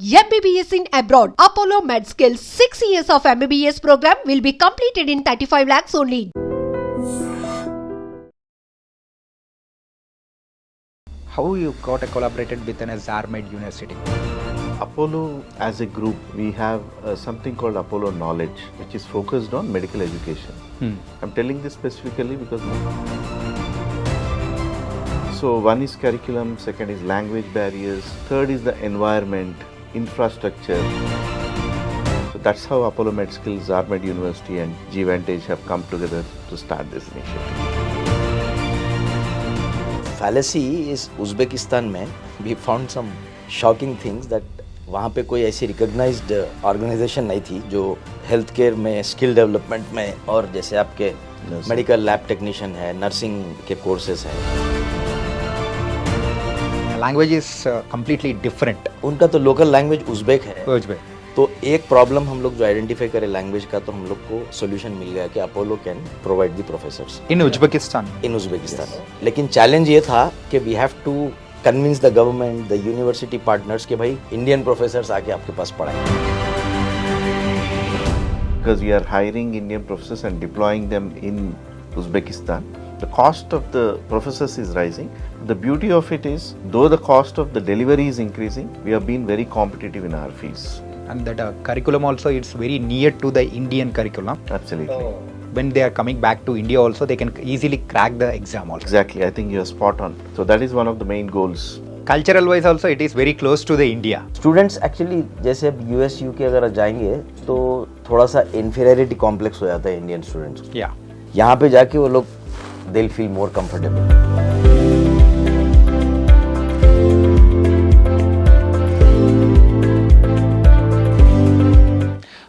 MBBS in abroad. Apollo MedSkill 6 years of MBBS program will be completed in 35 lakhs only. How you got collaborated with an Zarmed University? Apollo as a group, we have something called Apollo Knowledge, which is focused on medical education. I'm telling this specifically because so one is curriculum, second is language barriers, third is the environment, infrastructure. So that's how Apollo MedSkill, Zarmed University and Gvantage have come together to start this initiative. Fallacy is Uzbekistan में we found some shocking things that वहाँ पे कोई ऐसी recognised organisation नहीं थी जो health care में skill development में और जैसे आपके मेडिकल लैब टेक्नीशियन है, नर्सिंग के कोर्सेज हैं. Language is completely different. उनका तो लोकल लैंग्वेज उज़्बेक है. Uzbek. तो एक प्रॉब्लम हम लोग जो आइडेंटिफाई करें लैंग्वेज का, तो हम लोग को सोल्यूशन मिल गया कि Apollo can provide the professors In Uzbekistan. In Uzbekistan. लेकिन चैलेंज ये था कि we have to convince the government, the university partners कि भाई इंडियन प्रोफेसर्स आके आपके पास पढ़ाएं. Because we are hiring Indian professors and deploying them in Uzbekistan, the cost of the professors is rising. The beauty of it is, though the cost of the delivery is increasing, we have been very competitive in our fees. And that curriculum also it's very near to the Indian curriculum. Absolutely. When they are coming back to India also, they can easily crack the exam also. Exactly. I think you are spot on. So that is one of the main goals. Cultural wise also, it is very close to the India. Students actually जैसे अब US UK अगर जाएंगे तो थोड़ा सा inferiority complex हो जाता है इंडियन स्टूडेंट्स को. Yeah. यहाँ पे जाके वो लोग they feel more comfortable.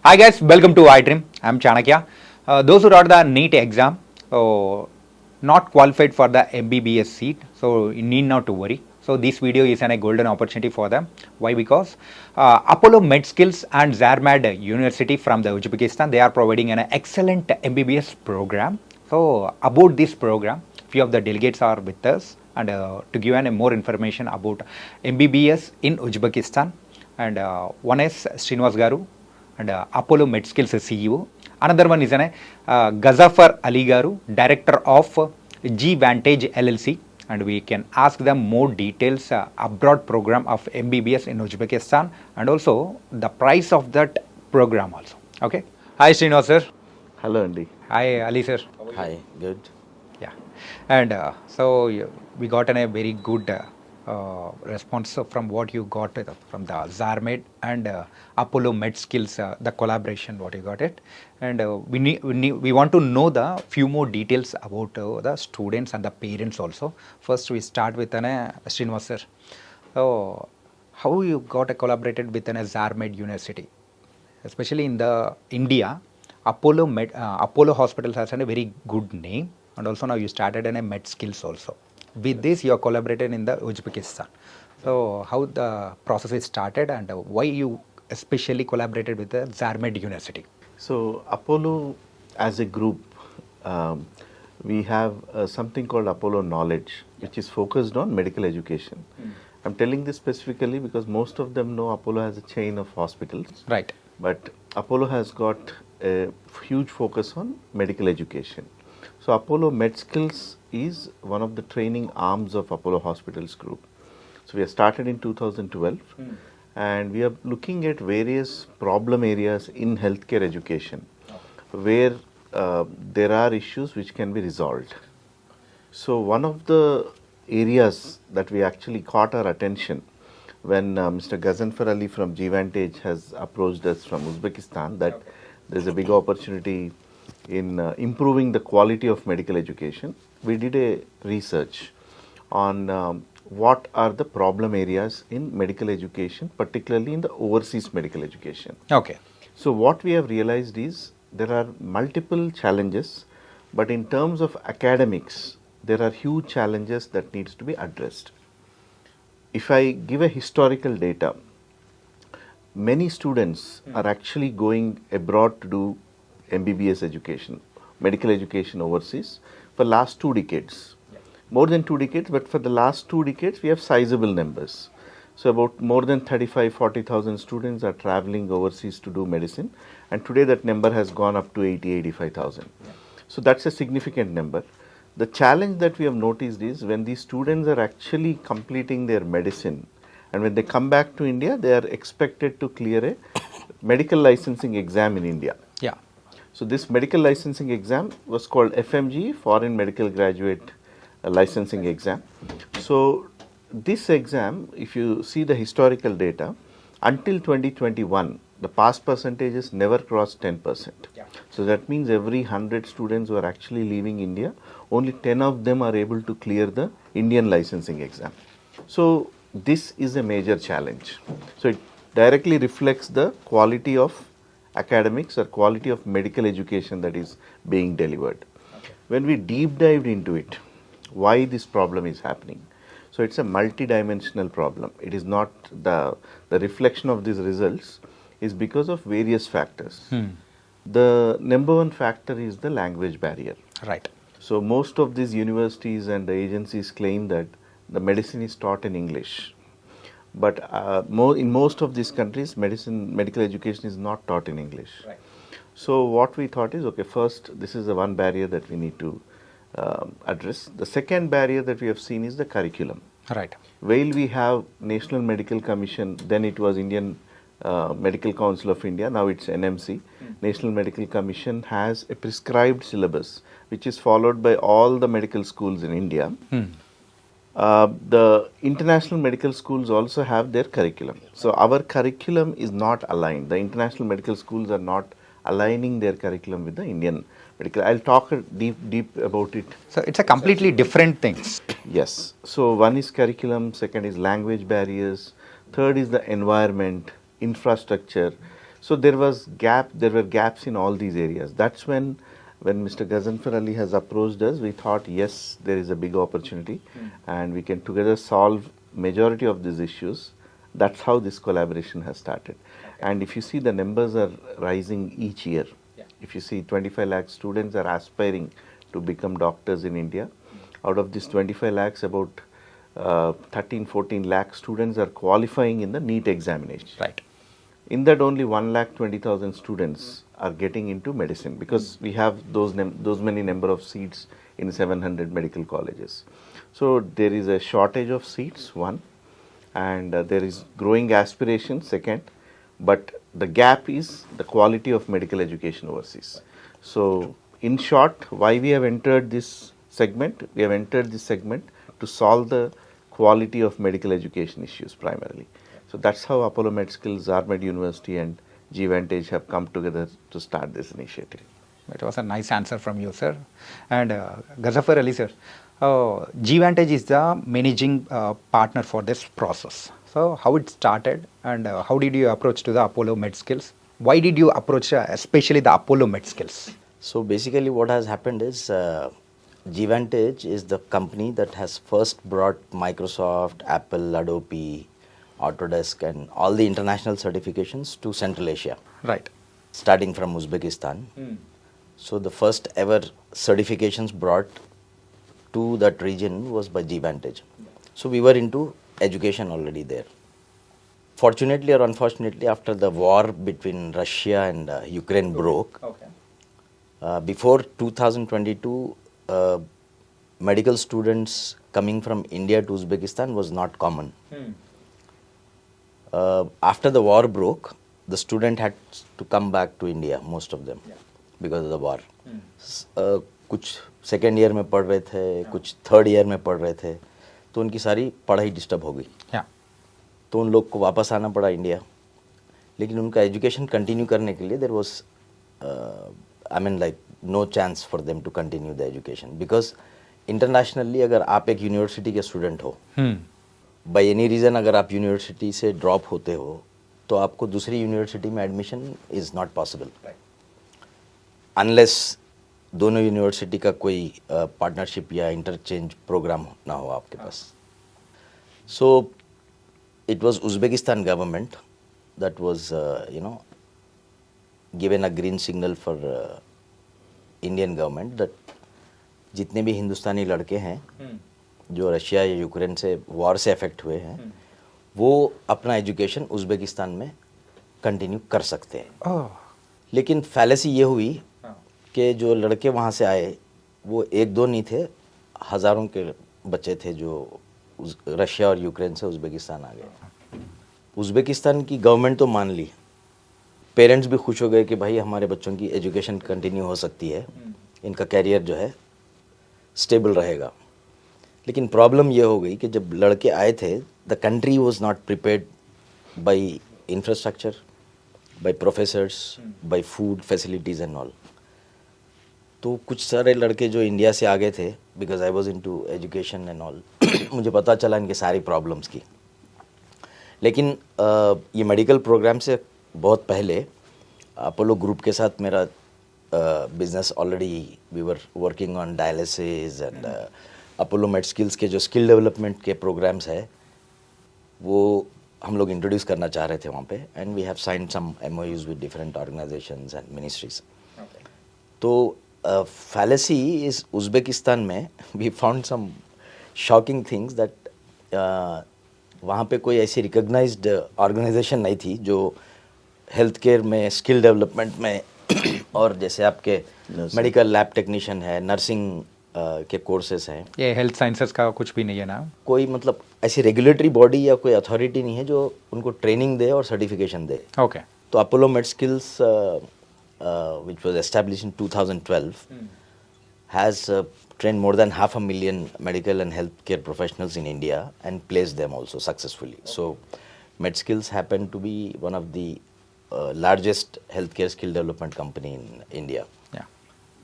Hi guys, welcome to iDream. I'm Chanakya. Those who wrote the NEET exam, not qualified for the MBBS seat, so you need not to worry. So this video is a golden opportunity for them. Why? Because Apollo MedSkills and Zarmed University from the Uzbekistan, they are providing an excellent MBBS program. So about this program, few of the delegates are with us, and to give an more information about MBBS in Uzbekistan, and one is Srinivas Garu, and Apollo MedSkills CEO. Another one is Gazafar Ali Garu, Director of Gvantage LLC, and we can ask them more details abroad program of MBBS in Uzbekistan and also the price of that program also. Okay. Hi Srinivas sir. Hello, Andy. Hi Ali sir. Hi good. Yeah. And so we got a very good response from what you got from the Zarmed and Apollo MedSkills, the collaboration, what you got it. And we want to know the few more details about the students and the parents also. First, we start with Srinivas sir. So, how you got collaborated with Zarmed University, especially in the India. Apollo Hospitals has a very good name, and also now you started in a MedSkills also. With this, you are collaborated in the Uzbekistan. So, how the process is started and why you especially collaborated with the Zarmed University? So Apollo as a group, we have something called Apollo Knowledge, which is focused on medical education. I'm telling this specifically because most of them know Apollo has a chain of hospitals. Right. But Apollo has got a huge focus on medical education. So Apollo MedSkills is one of the training arms of Apollo Hospitals Group. So we have started in 2012 and we are looking at various problem areas in healthcare education where there are issues which can be resolved. So one of the areas that we actually caught our attention when Mr. Gazanfar Ali from Gvantage has approached us from Uzbekistan that there's a big opportunity in improving the quality of medical education. We did a research on what are the problem areas in medical education, particularly in the overseas medical education. Okay. So what we have realized is there are multiple challenges, but in terms of academics, there are huge challenges that needs to be addressed. If I give a historical data, many students are actually going abroad to do MBBS education, medical education overseas for last 2 decades. More than 2 decades, but for the last 2 decades, we have sizable numbers. So about more than 35-40,000 students are traveling overseas to do medicine, and today that number has gone up to 80-85,000. So that's a significant number. The challenge that we have noticed is when these students are actually completing their medicine, and when they come back to India, they are expected to clear a medical licensing exam in India. Yeah. So this medical licensing exam was called FMG, Foreign Medical Graduate Licensing Exam. So this exam, if you see the historical data, until 2021, the pass percentages never crossed 10%. Yeah. So that means every 100 students who are actually leaving India, only 10 of them are able to clear the Indian licensing exam. So this is a major challenge. So it directly reflects the quality of academics or quality of medical education that is being delivered. Okay. When we deep dived into it, why this problem is happening? So it's a multi-dimensional problem. It is not the reflection of these results is because of various factors. The number one factor is the language barrier. Right. So most of these universities and the agencies claim that the medicine is taught in English. But in most of these countries, medical education is not taught in English. Right. So what we thought is, okay, first, this is the one barrier that we need to address. The second barrier that we have seen is the curriculum. Right. While we have National Medical Commission, then it was Indian Medical Council of India, now it's NMC. National Medical Commission has a prescribed syllabus which is followed by all the medical schools in India. The international medical schools also have their curriculum. So our curriculum is not aligned. The international medical schools are not aligning their curriculum with the Indian medical. I'll talk deep about it. So it's a completely different thing. Yes. So one is curriculum, second is language barriers, third is the environment, infrastructure. So there were gaps in all these areas. That's when Mr. Ghazanfar Ali has approached us, we thought, yes, there is a big opportunity and we can together solve majority of these issues. That's how this collaboration has started. And if you see, the numbers are rising each year. If you see, 25 lakh students are aspiring to become doctors in India. Out of this 25 lakhs, about 13-14 lakh students are qualifying in the NEET examination. Right. In that, only 1,20,000 students are getting into medicine because we have those many number of seats in 700 medical colleges. So there is a shortage of seats, one, and there is growing aspiration, second, but the gap is the quality of medical education overseas. So in short, why we have entered this segment? We have entered this segment to solve the quality of medical education issues primarily. So that's how Apollo MedSkills, ARMED University and G-Vantage have come together to start this initiative. It was a nice answer from you, sir. And Ghazanfar Ali, sir, G-Vantage is the managing partner for this process. So how it started and how did you approach to the Apollo MedSkills? Why did you approach especially the Apollo MedSkills? So basically what has happened is G-Vantage is the company that has first brought Microsoft, Apple, Adobe, Autodesk and all the international certifications to Central Asia. Right. Starting from Uzbekistan. So the first ever certifications brought to that region was by G-Vantage. So we were into education already there. Fortunately or unfortunately, after the war between Russia and Ukraine broke, before 2022, medical students coming from India to Uzbekistan was not common. After the war broke, the student had to come back to India, most of them, because of the war. कुछ second year में पढ़ रहे थे, कुछ third year में पढ़ रहे थे, तो उनकी सारी पढ़ाई डिस्टर्ब हो गई. तो उन लोग को वापस आना पड़ा इंडिया. लेकिन उनका एजुकेशन कंटिन्यू करने के लिए there was I mean like no chance for them to continue the education, because internationally अगर आप एक यूनिवर्सिटी के स्टूडेंट हो, बाय एनी रीज़न अगर आप यूनिवर्सिटी से ड्रॉप होते हो तो आपको दूसरी यूनिवर्सिटी में admission is not possible unless दोनों यूनिवर्सिटी का कोई पार्टनरशिप या इंटरचेंज प्रोग्राम ना हो आपके पास. सो it was Uzbekistan government that was given a green signal for Indian government that जितने भी हिंदुस्तानी लड़के हैं जो रशिया या यूक्रेन से वॉर से अफेक्ट हुए हैं वो अपना एजुकेशन उज़्बेकिस्तान में कंटिन्यू कर सकते हैं। ओह, लेकिन फैलेसी ये हुई कि जो लड़के वहाँ से आए वो एक दो नहीं थे, हज़ारों के बच्चे थे जो रशिया और यूक्रेन से उज़्बेकिस्तान आ गए। उज़्बेकिस्तान की गवर्नमेंट तो मान ली, पेरेंट्स भी खुश हो गए कि भाई हमारे बच्चों की एजुकेशन कंटिन्यू हो सकती है, इनका कैरियर जो है स्टेबल रहेगा। लेकिन प्रॉब्लम ये हो गई कि जब लड़के आए थे, the country was not prepared by infrastructure, by professors, by food facilities and all. तो कुछ सारे लड़के जो इंडिया से आ गए थे, because I was into education and all, मुझे पता चला इनके सारी प्रॉब्लम्स की। लेकिन ये मेडिकल प्रोग्राम से बहुत पहले अपोलो ग्रुप के साथ मेरा business already, we were working on dialysis and Apollo med skills के जो स्किल डेवलपमेंट के प्रोग्राम्स है वो हम लोग इंट्रोड्यूस करना चाह रहे थे वहाँ पे, and we have signed some MOUs with different organisations and ministries. तो fallacy is उज़्बेकिस्तान में we found some shocking things that वहाँ पे कोई ऐसी रिकग्नाइज्ड ऑर्गेनाइजेशन नहीं थी जो हेल्थ केयर में स्किल डेवलपमेंट में और जैसे आपके मेडिकल लैब टेक्नीशियन है, नर्सिंग के कोर्सेज हैं, ये हेल्थ साइंसेस का कुछ भी नहीं है ना? कोई मतलब ऐसी रेगुलेटरी बॉडी या कोई अथॉरिटी नहीं है जो उनको ट्रेनिंग दे और सर्टिफिकेशन दे। ओके। तो Apollo med skills which was established in 2012 has trained more than 500,000 medical and healthcare professionals in India and placed them also successfully. So MedSkills happen to be one of the largest healthcare skill development company in India. Yeah.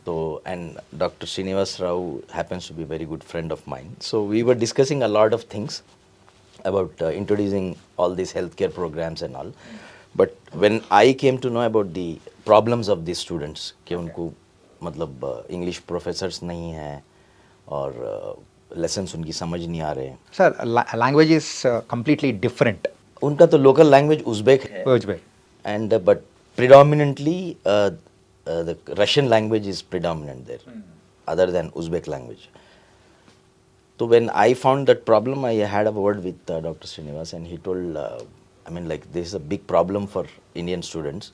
So, and Dr. Srinivas Rao happens to be a very good friend of mine. So we were discussing a lot of things about introducing all these healthcare programs and all. But when I came to know about the problems of these students कि उनको मतलब English professors नहीं हैं और lessons उनकी समझ नहीं आ रहे हैं। Sir, language is completely different. उनका तो लोकल लैंग्वेज उज़्बेक है, Uzbek, and but predominantly the Russian language is predominant there other than Uzbek language. तो when I found that problem, I had a word with Dr. Srinivas and he told I mean like this is a big problem for Indian students.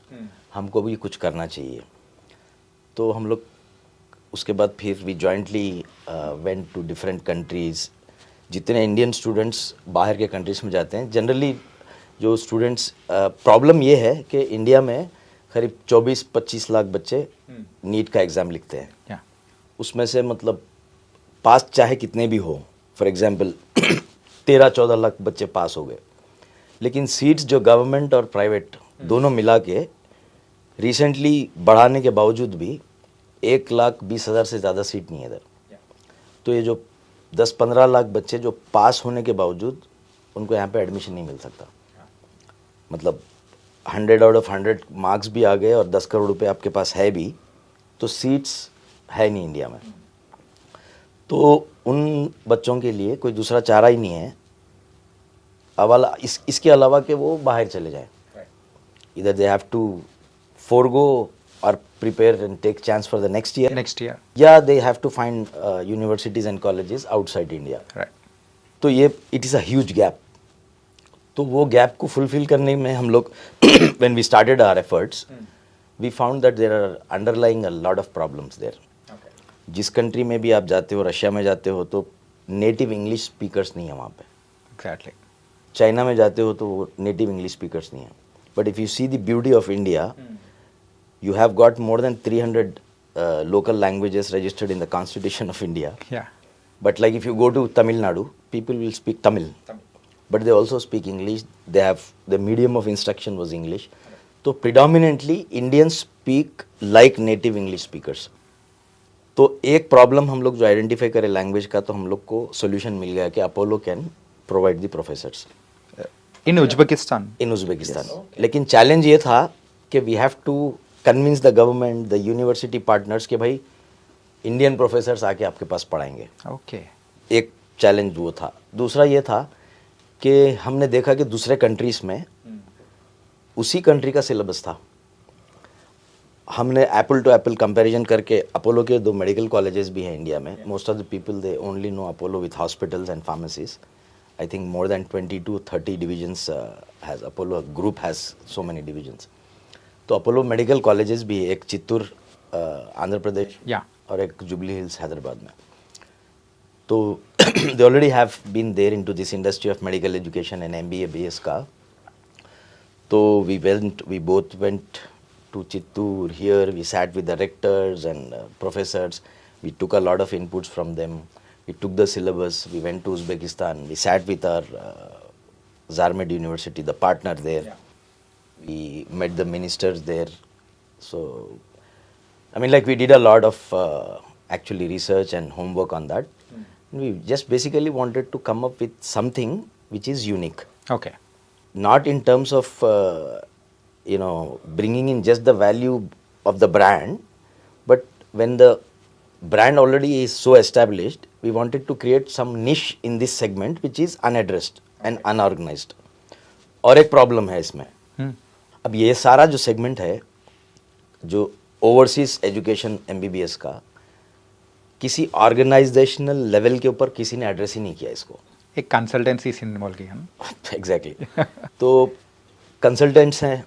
हमको भी कुछ करना चाहिए। तो हम लोग उसके बाद फिर we jointly went to different countries. जितने इंडियन स्टूडेंट्स बाहर के कंट्रीज़ में जाते हैं, जनरली जो स्टूडेंट्स प्रॉब्लम ये है कि इंडिया में करीब 24-25 लाख बच्चे नीट का एग्ज़ाम लिखते हैं। yeah. उसमें से मतलब पास चाहे कितने भी हो, फॉर एग्जांपल 13-14 लाख बच्चे पास हो गए, लेकिन सीट्स जो गवर्नमेंट और प्राइवेट दोनों मिला के रिसेंटली बढ़ाने के बावजूद भी 1,20,000 से ज़्यादा सीट नहीं है इधर। तो ये जो 10-15 लाख बच्चे जो पास होने के बावजूद उनको यहाँ पे एडमिशन नहीं मिल सकता। मतलब 100 आउट ऑफ 100 मार्क्स भी आ गए और 10 करोड़ रुपए आपके पास है भी, तो सीट्स है नहीं इंडिया में। तो उन बच्चों के लिए कोई दूसरा चारा ही नहीं है अवाला इसके अलावा कि वो बाहर चले जाएं। इधर they have to forego or prepare and take chance for the next year. Yeah, they have to find universities and colleges outside India. Right. तो ये it is a huge gap. तो वो gap को fulfill करने में हम लोग when we started our efforts, we found that there are underlying a lot of problems there. Okay. जिस country में भी आप जाते हो, रशिया में जाते हो तो native English speakers नहीं है वहाँ पे। Exactly. चाइना में जाते हो तो native English speakers नहीं है। But if you see the beauty of India, you have got more than 300 local languages registered in the Constitution of India. Yeah. But like if you go to Tamil Nadu, people will speak Tamil. But they also speak English. They have the medium of instruction was English. So predominantly Indians speak like native English speakers. तो एक problem हम लोग जो identify करें language का, तो हम लोग को सोल्यूशन मिल गया कि Apollo can provide the professors in Uzbekistan. लेकिन चैलेंज ये था कि we have to convince the government, the university partners के भाई इंडियन प्रोफेसर्स आके आपके पास पढ़ाएंगे। ओके। एक चैलेंज वो था। दूसरा ये था कि हमने देखा कि दूसरे कंट्रीज में उसी कंट्री का सिलेबस था। हमने एप्पल टू एप्पल कंपैरिजन करके, अपोलो के 2 मेडिकल कॉलेजेस भी हैं इंडिया में। Most of the people they only know Apollo with hospitals and pharmacies. I think more than 20 to 30 divisions has Apollo group has so many divisions. तो Apollo medical colleges भी है, एक चित्तूर आंध्र प्रदेश और एक jubilee hills Hyderabad में. तो they already have been there into this industry of medical education and MBA BS का. तो we both went to Chittoor here, we sat with the rectors and professors, we took a lot of inputs from them, we took the syllabus, we went to Uzbekistan, we sat with our Zarmed University, the partner there, we met the ministers there. So, I mean, like we did a lot of actually research and homework on that. We just basically wanted to come up with something which is unique. Okay. Not in terms of, bringing in just the value of the brand, but when the brand already is so established, we wanted to create some niche in this segment which is unaddressed and unorganized. और एक problem है इसमें. अब ये सारा जो segment है, जो ओवरसीज एजुकेशन MBBS का, किसी ऑर्गेनाइजेशनल लेवल के ऊपर किसी ने एड्रेस ही नहीं किया इसको. एक कंसल्टेंसी इन्वॉल्व की है ना. एग्जैक्टली. तो कंसल्टेंट्स हैं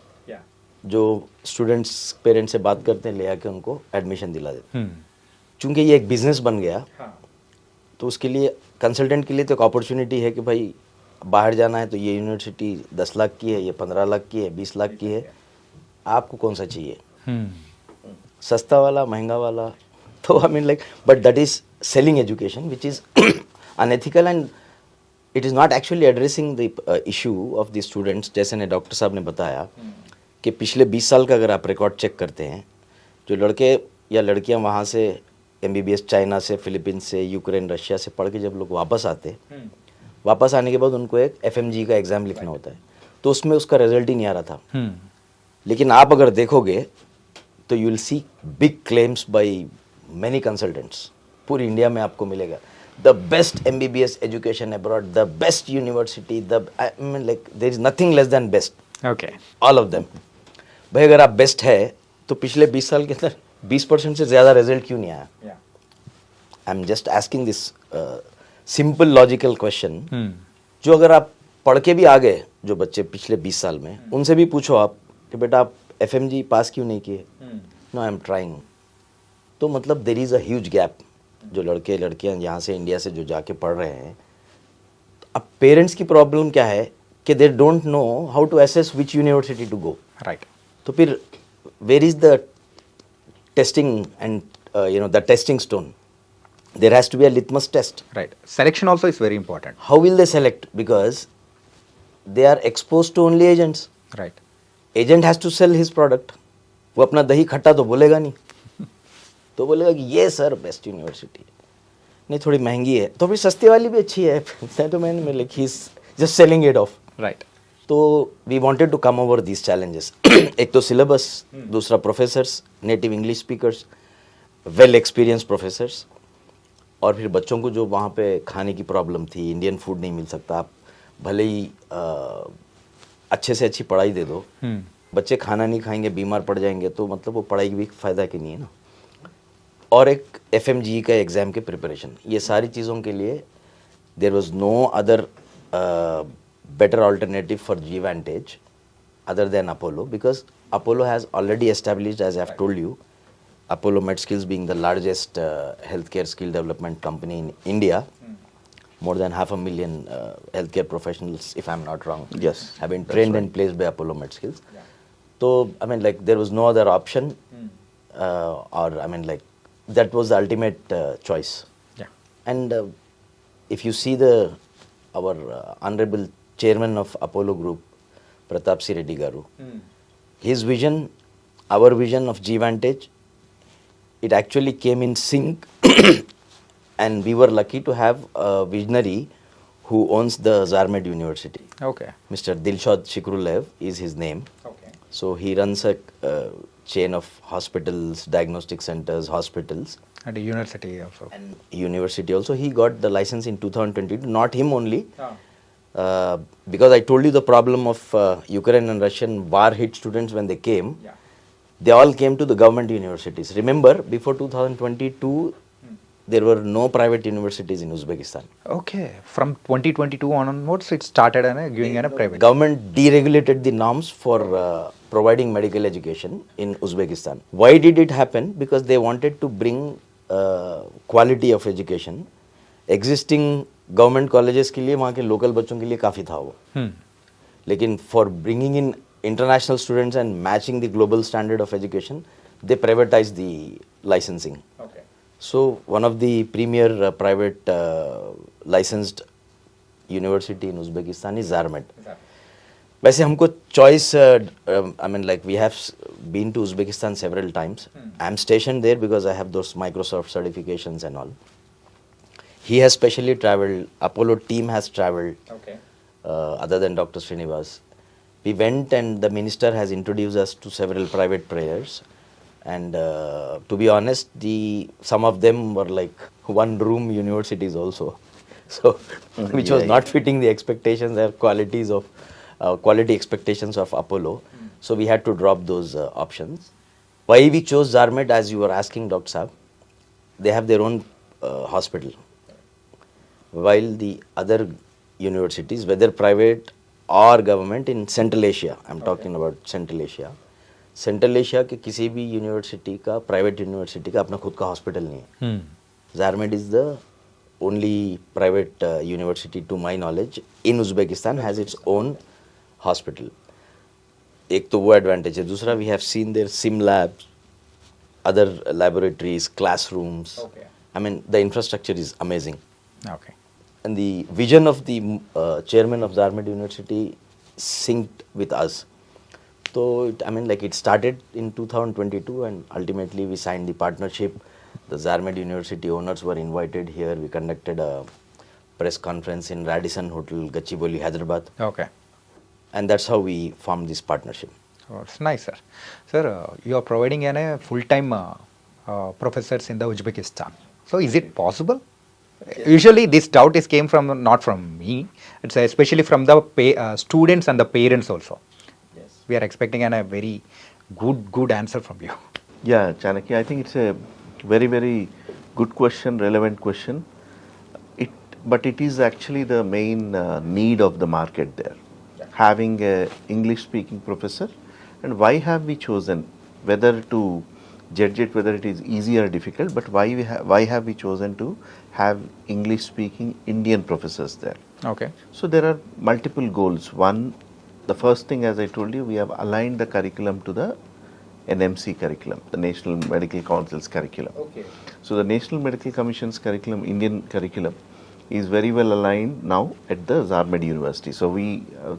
जो स्टूडेंट्स पेरेंट्स से बात करते हैं, ले आके उनको एडमिशन दिला देते हैं. चूंकि ये एक बिजनेस बन गया, तो उसके लिए कंसल्टेंट के लिए तो एक अपॉर्चुनिटी है कि भाई बाहर जाना है तो ये यूनिवर्सिटी 10 लाख की है, ये 15 लाख की है, 20 लाख की है, आपको कौन सा चाहिए, सस्ता वाला महंगा वाला. तो I mean like, but that is selling education which is unethical and it is not actually addressing the issue of the students. जैसे ने डॉक्टर साहब ने बताया कि पिछले 20 साल का अगर आप रिकॉर्ड चेक करते हैं, जो लड़के या लड़कियां वहाँ से MBBS चाइना से, फिलीपींस से, यूक्रेन, रशिया से पढ़ के जब लोग वापस आते, वापस आने के बाद उनको एक FMG का एग्ज़ाम लिखना होता है, तो उसमें उसका रिजल्ट ही नहीं आ रहा था. लेकिन आप अगर देखोगे तो you will see big claims by many consultants. पूरी इंडिया में आपको मिलेगा the best MBBS education abroad, the best university, I mean like there is nothing less than best. Okay. All of them. भाई अगर आप बेस्ट है तो पिछले 20 साल के अंदर 20% से ज़्यादा रिजल्ट क्यों नहीं आया? आई am just asking this simple logical question. जो अगर आप पढ़ के भी आ गए, जो बच्चे पिछले 20 साल में, उनसे भी पूछो आप कि बेटा आप FMG पास क्यों नहीं किए? No I am trying. तो मतलब there is a huge gap. जो लड़के लड़कियां यहाँ से इंडिया से जो जाके पढ़ रहे हैं, अब पेरेंट्स की प्रॉब्लम क्या है कि they don't know how to assess which university to go. Right. तो फिर where is the testing and the testing stone? There has to be a litmus test. Right. Selection also is very important. How will they select? Because they are expose to only agents. Right. Agent has to sell his product. वो अपना दही खट्टा तो बोलेगा नहीं. तो बोलेगा कि ये सर बेस्ट यूनिवर्सिटी नहीं, थोड़ी महंगी है तो फिर सस्ती वाली भी अच्छी है. तो मैंने लिखी just selling it off. Right. तो we wanted to come over these challenges. एक तो सिलेबस, दूसरा professors, native English speakers, well experience professors, और फिर बच्चों को जो वहाँ पे खाने की प्रॉब्लम थी, इंडियन फूड नहीं मिल सकता. आप भले ही अच्छे से अच्छी पढ़ाई दे दो, बच्चे खाना नहीं खाएंगे, बीमार पड़ जाएंगे, तो मतलब वो पढ़ाई की भी फ़ायदा की नहीं है ना. और एक FMG का एग्ज़ाम के प्रिपरेशन, ये सारी चीज़ों के लिए there was no other better alternative for Gvantage other than Apollo, because Apollo has already established, as I have told you, Apollo MedSkills being the largest health care skill development company in India. More than 500,000 healthcare professionals, if I'm not wrong, yes, have been trained and placed by Apollo MedSkills. So I mean, like there was no other option, or I mean, like that was the ultimate choice. Yeah. And if you see our honorable chairman of Apollo Group, Pratap C. Reddy Garu, his vision, our vision of Gvantage, it actually came in sync. And we were lucky to have a visionary who owns the Zarmed University. Okay. Mr. Dilshad Shikrulev is his name. Okay. So he runs a chain of hospitals, diagnostic centers, hospitals. And a university also. And university also. He got the license in 2022. Not him only. Because I told you the problem of Ukraine and Russian war hit students when they came. Yeah. They all came to the government universities. Remember, before 2022, there were no private universities in Uzbekistan. Okay, from 2022 onwards, it started giving a private. Government deregulated the norms for providing medical education in Uzbekistan. Why did it happen? Because they wanted to bring quality of education. Existing government colleges के लिए वहाँ के local बच्चों के लिए काफ़ी था वो. लेकिन for bringing in international students and matching the global standard of education, they privatized the licensing. Okay. So one of the premier private licensed university in Uzbekistan is Zarmed. वैसे हमको choice, I mean like we have been to Uzbekistan several times. I'm stationed there because I have those Microsoft certifications and all. He has specially traveled, Apollo team has traveled, Okay. other than Dr. Srinivas. We went and the minister has introduced us to several private prayers. And to be honest, some of them were like one room universities also. So, which was not fitting the expectations or qualities of, quality expectations of Apollo. So we had to drop those options. Why we chose Zarmed, as you were asking Dr. Saab, they have their own hospital. While the other universities, whether private or government in Central Asia, I'm talking about Central Asia, central Asia के किसी भी university का, private university का अपना खुद का hospital नहीं है. Zarmed is the only private university to my knowledge in Uzbekistan has its own hospital. एक तो वो एडवांटेज है. दूसरा, we have seen their sim labs, other laboratories, classrooms. Okay. I mean the infrastructure is amazing. Okay. And the vision of the chairman of Zarmed University synced with us. So, I mean, like it started in 2022 and ultimately we signed the partnership. The Zarmed University owners were invited here. We conducted a press conference in Radisson Hotel, Gachibowli, Hyderabad. Okay. And that's how we formed this partnership. Oh, it's nice, sir. Sir, you are providing full-time professors in the Uzbekistan. So, is it possible? Usually, this doubt is came from not from me. It's especially from the students and the parents also. We are expecting a very good answer from you. Yeah, Chanakya, I think it's a very, very good question, relevant question. But it is actually the main need of the market there. Having a English-speaking professor, and why have we chosen, whether to judge it, whether it is easy or difficult, but why have we chosen to have English-speaking Indian professors there? Okay. So there are multiple goals. One, the first thing, as I told you, we have aligned the curriculum to the NMC curriculum, the National Medical Council's curriculum. Okay. So the National Medical Commission's curriculum, Indian curriculum, is very well aligned now at the Zarmed University. So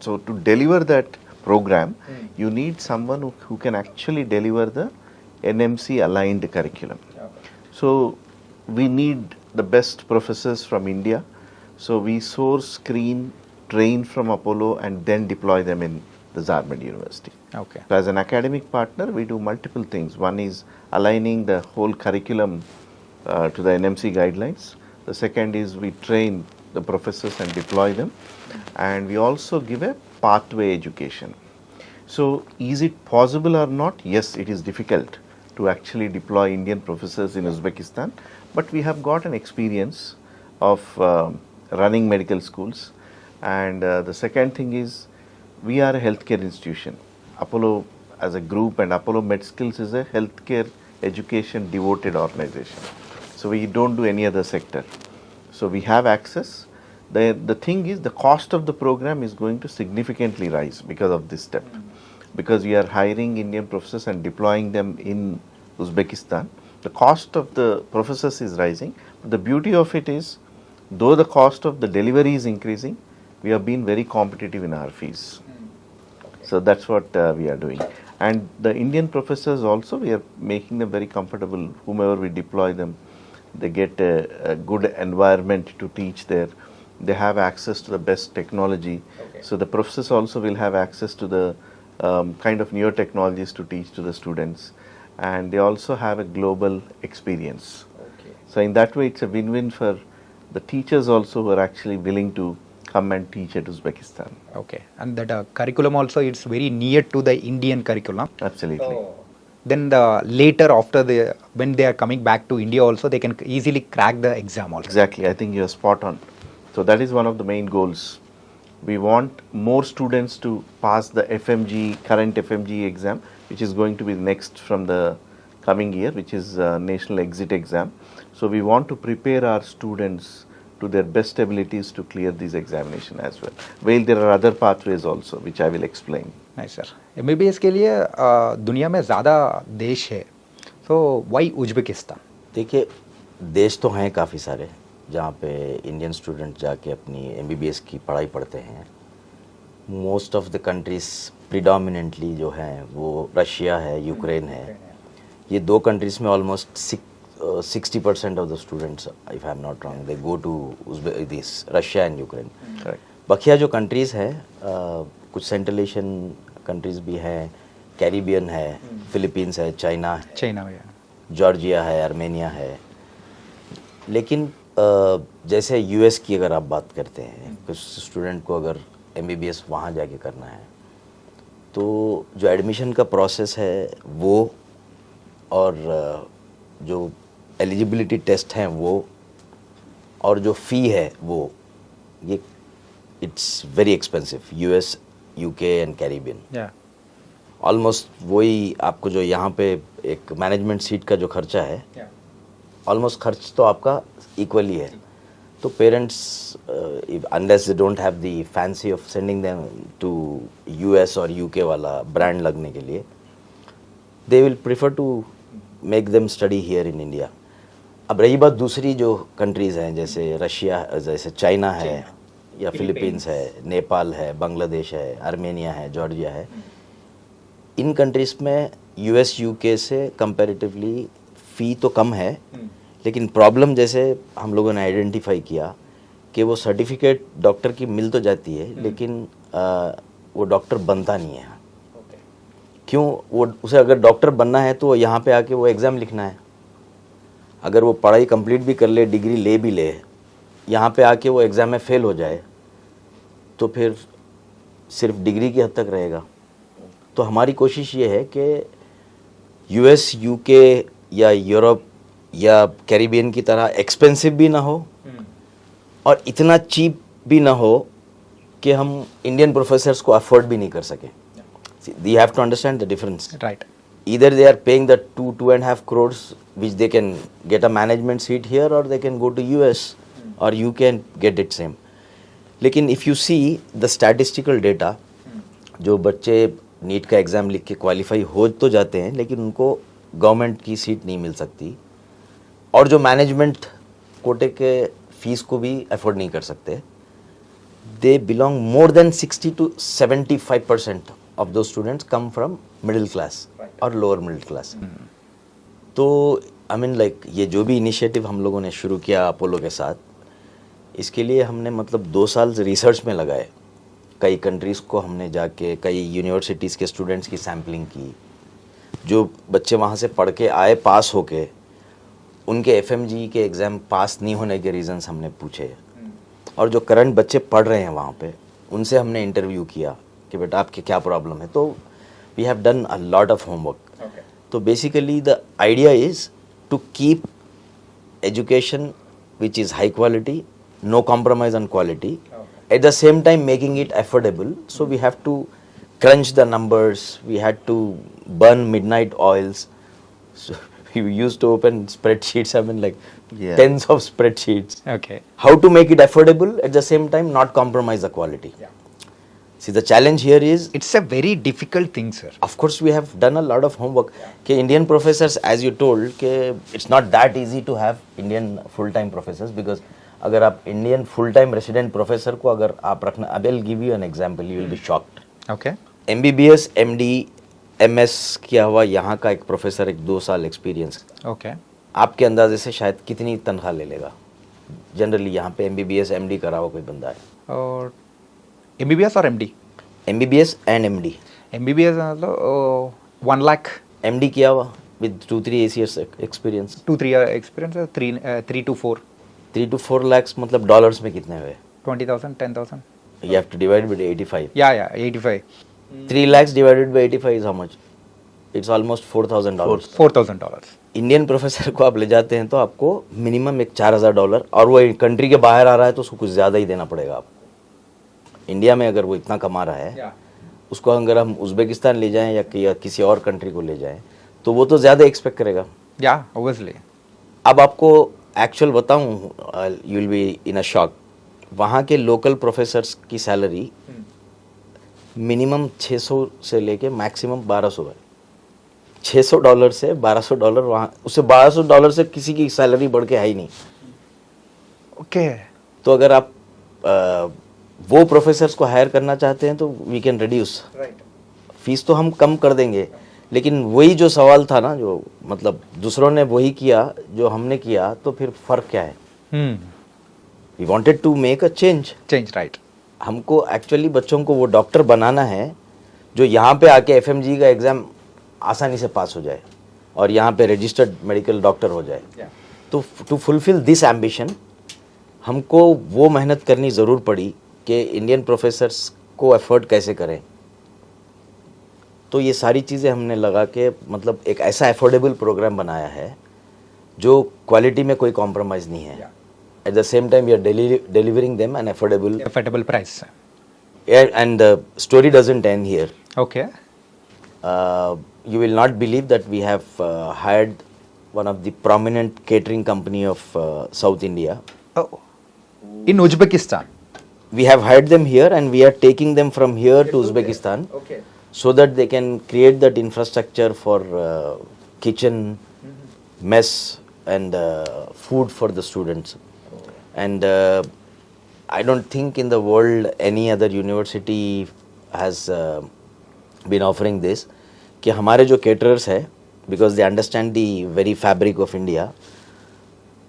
so to deliver that program, you need someone who can actually deliver the NMC aligned curriculum. Okay. So we need the best professors from India. So we source, screen, train from Apollo and then deploy them in the Zarmed University. Okay. So as an academic partner, we do multiple things. One is aligning the whole curriculum to the NMC guidelines. The second is we train the professors and deploy them. And we also give a pathway education. So is it possible or not? Yes, it is difficult to actually deploy Indian professors in Uzbekistan. But we have got an experience of running medical schools. And the second thing is, we are a healthcare institution. Apollo as a group and Apollo MedSkills is a healthcare education devoted organization. So we don't do any other sector. So we have access. The thing is, the cost of the program is going to significantly rise because of this step. Because we are hiring Indian professors and deploying them in Uzbekistan. The cost of the professors is rising. But the beauty of it is, though the cost of the delivery is increasing, we have been very competitive in our fees. So that's what we are doing. And the Indian professors also, we are making them very comfortable. Whomever we deploy them, they get a good environment to teach there. They have access to the best technology. Okay. So the professors also will have access to the kind of newer technologies to teach to the students. And they also have a global experience. Okay. So in that way, it's a win-win for the teachers also who are actually willing to come and teach at Uzbekistan. Okay. And that curriculum also, it's very near to the Indian curriculum. Absolutely. So then the later after the when they are coming back to India also they can easily crack the exam also. Exactly, I think you're spot on. So that is one of the main goals. We want more students to pass the FMG, current FMG exam, which is going to be next from the coming year, which is National Exit Exam. So we want to prepare our students to their best abilities to clear this examination as well. Well, there are other pathways also, which I will explain. नहीं sir, MBBS के लिए दुनिया में ज़्यादा देश है, तो Y Uzbekistan? देखिए, देश तो हैं काफ़ी सारे जहाँ पे इंडियन स्टूडेंट जाके अपनी MBBS की पढ़ाई पढ़ते हैं. Most of the countries predominantly जो हैं वो रशिया है, यूक्रेन है. ये दो कंट्रीज़ में almost 60% of the students, if I am not wrong, they go to this Russia and Ukraine. बकिया जो कंट्रीज़ हैं, कुछ सेंट्रल एशियन कंट्रीज़ भी हैं, कैरिबियन है, फिलीपींस है, चाइना है, जॉर्जिया है, आर्मेनिया है. लेकिन जैसे यूएस की अगर आप बात करते हैं, कुछ स्टूडेंट को अगर MBBS वहाँ जाके करना है तो जो एडमिशन का प्रोसेस है वो और जो एलिजिबिलिटी टेस्ट हैं वो और जो फ़ी है वो, ये it's very expensive. US, UK and Caribbean almost वही आपको जो यहाँ पे एक मैनेजमेंट सीट का जो खर्चा है ऑलमोस्ट खर्च तो आपका इक्वली है. तो parents unless they don't have the fancy of sending them to US और UK वाला ब्रांड लगने के लिए, they will prefer to make them study here in India. अब रही बात दूसरी जो कंट्रीज़ हैं, जैसे रशिया, जैसे चाइना है या फिलीपींस है, नेपाल है, बांग्लादेश है, आर्मेनिया है, जॉर्जिया है. इन कंट्रीज़ में US, UK से कंपैरेटिवली फ़ी तो कम है, लेकिन प्रॉब्लम जैसे हम लोगों ने आइडेंटिफाई किया कि वो सर्टिफिकेट डॉक्टर की मिल तो जाती है लेकिन वो डॉक्टर बनता नहीं है. क्यों? वो उसे अगर डॉक्टर बनना है तो यहाँ पे आके वो एग्ज़ाम लिखना है. अगर वो पढ़ाई कंप्लीट भी कर ले, डिग्री ले भी ले, यहाँ पे आके वो एग्ज़ाम में फ़ेल हो जाए तो फिर सिर्फ डिग्री की हद तक रहेगा. तो हमारी कोशिश ये है कि US, UK या यूरोप या कैरिबियन की तरह एक्सपेंसिव भी ना हो और इतना चीप भी ना हो कि हम इंडियन प्रोफेसर्स को अफोर्ड भी नहीं कर सके. You have to understand the difference. Right. Either they are paying the 2.5 crores which they can get a management seat here, or they can go to US or UK and get it same. लेकिन if you see the statistical data, जो बच्चे NEET का exam लिख के qualify हो तो जाते हैं लेकिन उनको गवर्नमेंट की सीट नहीं मिल सकती, और जो मैनेजमेंट कोटे के फीस को भी अफोर्ड नहीं कर सकते, they belong more than 60 to 75% of those students come from middle class और लोअर मिडिल क्लास. तो आई मीन लाइक ये जो भी इनिशिएटिव हम लोगों ने शुरू किया अपोलो के साथ, इसके लिए हमने मतलब 2 साल रिसर्च में लगाए. कई कंट्रीज़ को हमने जाके, कई यूनिवर्सिटीज़ के स्टूडेंट्स की सैम्पलिंग की, जो बच्चे वहाँ से पढ़ के आए पास होके, उनके FMG के एग्ज़ाम पास नहीं होने के रीज़न्स हमने पूछे, और जो करंट बच्चे पढ़ रहे हैं वहाँ पे उनसे हमने इंटरव्यू किया कि बेटा आपके क्या प्रॉब्लम है. तो we have done a lot of homework. तो basically the idea is to keep education which is high quality, no compromise on quality, at the same time making it affordable. So we have to crunch the numbers, we had to burn midnight oils. So we used to open spreadsheets, I mean like tens of spreadsheets. Okay. How to make it affordable, at the same time not compromise the quality. See, the challenge here is, It's a very difficult thing, sir. of course we have done a lot of homework. कि Indian professors, as you told, कि it's not that easy to have Indian full-time professors, because अगर आप Indian full time resident professor को अगर आप रखना, I will give you an example, you will be shocked. Okay. MBBS, MD, MS किया हुआ यहाँ का एक प्रोफेसर, एक 2 साल एक्सपीरियंस, Okay. आपके अंदाजे से शायद कितनी तनख्वाह ले लेगा जनरली यहाँ पे MBBS, MD करा हुआ कोई बंदा है? और MBBS और MD? MBBS and MD. MBBS मतलब 1 lakh. MD किया हुआ with 2-3 years experience. 2-3 year experience, 3 to 4. 3 to 4 lakhs मतलब डॉलर्स में कितने हुए? 20,000, 10,000. You have to divide with 85. Yeah, 85. 3 lakhs divided by 85 is how much? It's almost $4,000. $4,000. Indian professor को आप ले जाते हैं तो आपको मिनिमम एक $4,000, और वो कंट्री के बाहर आ रहा है तो उसको कुछ ज़्यादा ही देना पड़ेगा आपको। इंडिया में अगर वो इतना कमा रहा है, उसको अगर हम उज़्बेकिस्तान ले जाएं या किसी और कंट्री को ले जाएं तो वो तो ज़्यादा एक्सपेक्ट करेगा। Yeah, obviously. अब आपको एक्चुअल बताऊं, you will be in a shock. वहाँ के लोकल प्रोफेसर्स की सैलरी मिनिमम 600 से लेके मैक्सिमम 1200 है। $600 से $1200 वहाँ, उससे $1200 से किसी की सैलरी बढ़ के है ही नहीं। Okay. तो अगर आप वो प्रोफेसर्स को हायर करना चाहते हैं तो वी कैन रिड्यूस फीस, तो हम कम कर देंगे। लेकिन वही जो सवाल था ना, जो मतलब दूसरों ने वही किया जो हमने किया, तो फिर फ़र्क क्या है? We wanted to make a change. Change, right. हमको एक्चुअली बच्चों को वो डॉक्टर बनाना है जो यहाँ पे आके FMG का एग्ज़ाम आसानी से पास हो जाए और यहाँ पे रजिस्टर्ड मेडिकल डॉक्टर हो जाए। तो टू फुलफिल दिस एम्बिशन हमको वो मेहनत करनी ज़रूर पड़ी कि इंडियन प्रोफेसर्स को एफर्ट कैसे करें। तो ये सारी चीज़ें हमने लगा के मतलब एक ऐसा एफोर्डेबल प्रोग्राम बनाया है जो क्वालिटी में कोई कॉम्प्रोमाइज़ नहीं है। At the same time we are delivering them an Affordable price. and the story doesn't end here. Okay. You will not believe that we have hired one of the prominent catering company of South India. Oh. In Uzbekistan. We have hired them here and we are taking them from here to Uzbekistan. Okay. So that they can create that infrastructure for kitchen, mess and food for the students. And I don't think in the world any other university has been offering this. कि हमारे जो caterers है, because they understand the very fabric of India,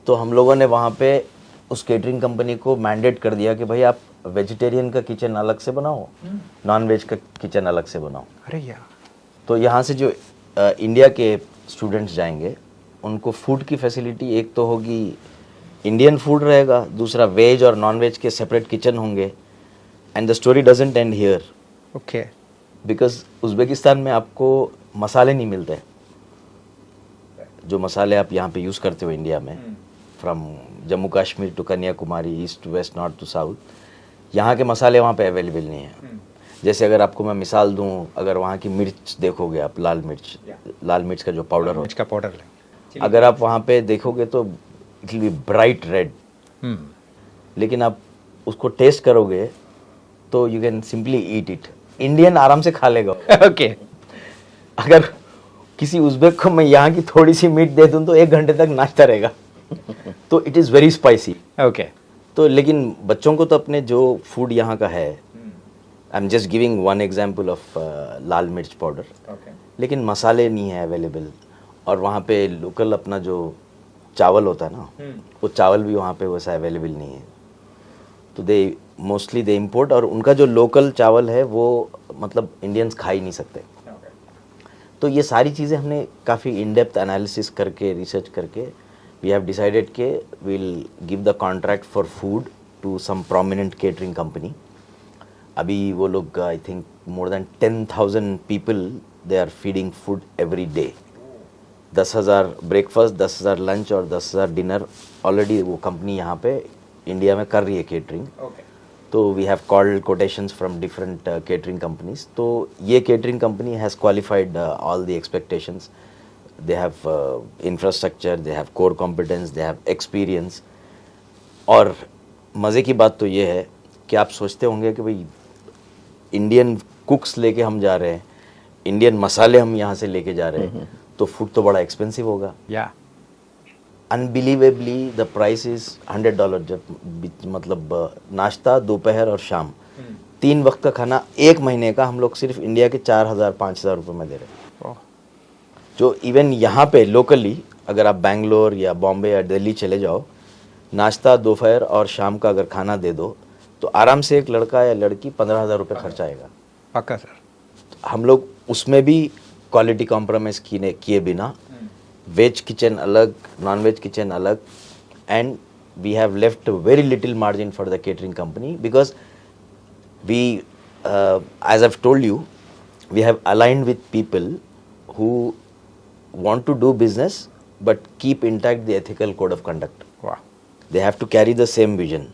तो हम लोगों ने वहाँ पे उस केटरिंग कंपनी को मैंडेट कर दिया कि भाई आप वेजिटेरियन का किचन अलग से बनाओ, नॉन वेज का किचन अलग से बनाओ। अरे यार। तो यहाँ से जो इंडिया के स्टूडेंट्स जाएंगे उनको फूड की फैसिलिटी एक तो होगी, इंडियन फूड रहेगा, दूसरा वेज और नॉन वेज के सेपरेट किचन होंगे। And the story doesn't and here. Okay. Because Uzbekistan में आपको मसाले नहीं मिलते जो मसाले आप यहाँ पे यूज़ करते हो इंडिया में, from Jammu Kashmir to Kanyakumari, east to west, north to south, यहाँ के मसाले वहाँ पे अवेलेबल नहीं है। जैसे अगर आपको मैं मिसाल दूँ, अगर वहाँ की मिर्च देखोगे आप, लाल मिर्च का जो पाउडर हो, मिर्च का पाउडर अगर आप वहाँ पे देखोगे तो it will B bright red, लेकिन आप उसको टेस्ट करोगे तो you can simply eat it. Indian आराम से खा लेगा। ओके। अगर किसी उज़्बेक को मैं यहाँ की थोड़ी सी मीट दे दूँ तो 1 घंटे तक नाचता रहेगा। तो it is very spicy. Okay. तो लेकिन बच्चों को तो अपने जो फूड यहाँ का है, I am just giving one example of lal mirch powder, लेकिन मसाले नहीं है अवेलेबल। और वहाँ पे लोकल अपना जो चावल होता है ना, वो चावल भी वहाँ पे वैसा अवेलेबल नहीं है। तो दे मोस्टली दे इम्पोर्ट, और उनका जो लोकल चावल है वो मतलब इंडियंस खा ही नहीं सकते। तो ये सारी चीज़ें हमने काफ़ी इन डेप्थ एनालिसिस करके, रिसर्च करके, वी हैव डिसाइडेड के will give the contract for food to some prominent catering company. अभी वो लोग I think more than 10,000 people they are feeding food every day. 10,000 breakfast, 10,000 lunch और 10,000 dinner already वो company यहाँ पे India में कर रही है केटरिंग। तो we have called quotations from different catering companies. तो ये catering company has qualified all the expectations. They have infrastructure, they have core competence, they have experience. और मज़े की बात तो ये है कि आप सोचते होंगे कि भाई इंडियन कुक्स लेके हम जा रहे हैं, इंडियन मसाले हम यहाँ से लेके जा रहे हैं, तो फूड तो बड़ा एक्सपेंसिव होगा। या अनबिलीवेबली द प्राइस इज़ $100। जब मतलब नाश्ता, दोपहर और शाम, 3 वक्त का खाना 1 महीने का हम लोग सिर्फ इंडिया के 4,000-5,000 रुपये में दे रहे हैं। जो इवन यहाँ पे लोकली अगर आप बैंगलोर या बॉम्बे या दिल्ली चले जाओ, नाश्ता, दोपहर और शाम का अगर खाना दे दो तो आराम से एक लड़का या लड़की 15,000 रुपये खर्च आएगा। पक्का सर। हम लोग उसमें भी क्वालिटी कॉम्प्रोमाइज़ किए बिना, वेज किचन अलग, नॉन वेज किचन अलग, and we have left very little margin for the catering company because we, as I've told you, we have aligned with people who want to do business but keep intact the ethical code of conduct. वाह, They have to carry the same vision.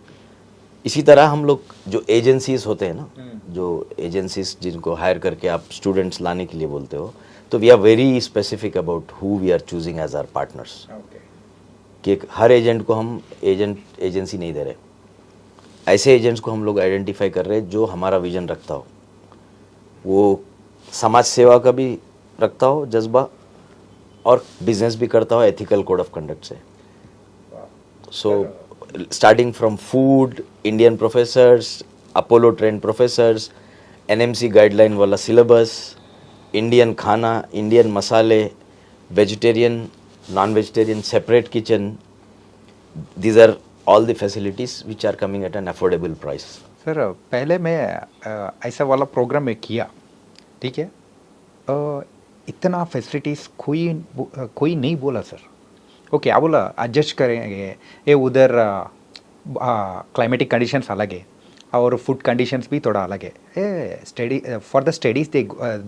इसी तरह हम लोग जो agencies होते हैं ना, जो एजेंसीज जिनको हायर करके आप स्टूडेंट्स लाने के लिए बोलते हो, तो we are very specific about who we are choosing as our partners. कि हर एजेंट को हम एजेंसी नहीं दे रहे. ऐसे एजेंट्स को हम लोग आइडेंटिफाई कर रहे हैं जो हमारा विजन रखता हो, वो समाज सेवा का भी रखता हो जज्बा, और बिजनेस भी करता हो एथिकल कोड ऑफ कंडक्ट से. So starting from food, Indian professors, Apollo trained professors, NMC guideline वाला सिलेबस, इंडियन खाना, इंडियन मसाले, vegetarian, non vegetarian, separate kitchen. These are all the facilities which are coming at an affordable price. Sir पहले मैं ऐसा वाला programme में किया, ठीक है, इतना फैसिलिटीज़ कोई नहीं बोला सर. ओके, क्या बोला, एडजस्ट करेंगे, ये उधर क्लाइमेटिक कंडीशंस अलग है और फूड कंडीशंस भी थोड़ा अलग है. Study for the studies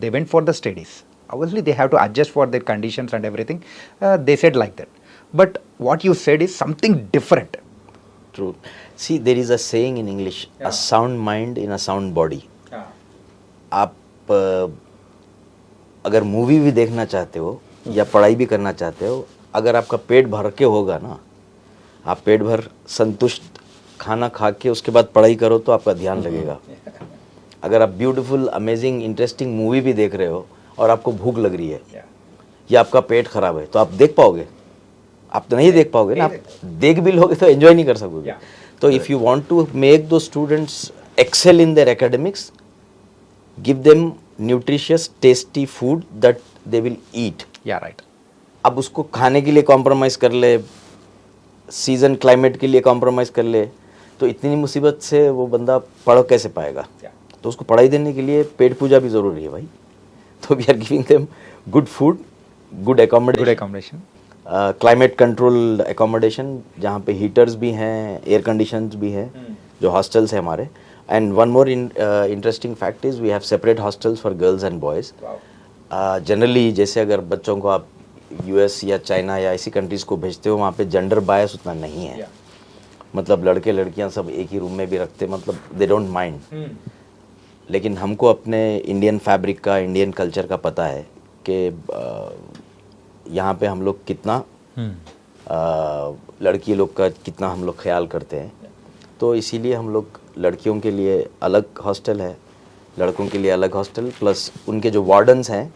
they went for the studies. Obviously they have to adjust for their conditions and everything. They said like that. But what you said is something different. True. See, there is a saying in English, a sound mind in a sound body. आप अगर movie भी देखना चाहते हो या पढ़ाई भी करना चाहते हो, अगर आपका पेट भर के होगा ना, आप पेट भर संतुष्ट खाना खा के उसके बाद पढ़ाई करो तो आपका ध्यान लगेगा. अगर आप ब्यूटीफुल, अमेजिंग, इंटरेस्टिंग मूवी भी देख रहे हो और आपको भूख लग रही है या आपका पेट खराब है, तो आप देख पाओगे? आप तो नहीं देख पाओगे ना. आप देख भी लोगे तो एंजॉय नहीं कर सकोगे. तो if you want to make those students excel in their academics, give them nutritious tasty food that they will eat. Yeah right. अब उसको खाने के लिए कॉम्प्रोमाइज़ कर ले, सीजन क्लाइमेट के लिए कॉम्प्रोमाइज़ कर ले, तो इतनी मुसीबत से वो बंदा पढ़ कैसे पाएगा? तो उसको पढ़ाई देने के लिए पेट पूजा भी ज़रूरी है भाई. तो we are giving them good food, good accommodation, climate control accommodation, जहाँ पे हीटर्स भी हैं, एयर कंडीशंस भी हैं, जो हॉस्टल्स हैं हमारे. And one more interesting fact is we have separate hostels for girls and boys. Generally जैसे अगर बच्चों को आप यूएस या चाइना या ऐसी कंट्रीज़ को भेजते हो, वहाँ पे जेंडर बायस उतना नहीं है. मतलब लड़के लड़कियाँ सब एक ही रूम में भी रखते, मतलब दे डोंट माइंड. लेकिन हमको अपने इंडियन फैब्रिक का, इंडियन कल्चर का पता है कि यहाँ पे हम लोग कितना लड़की लोग का कितना हम लोग ख्याल करते हैं. तो इसीलिए हम लोग लड़कियों के लिए अलग हॉस्टल है, लड़कों के लिए अलग हॉस्टल, प्लस उनके जो वार्डन्स हैं,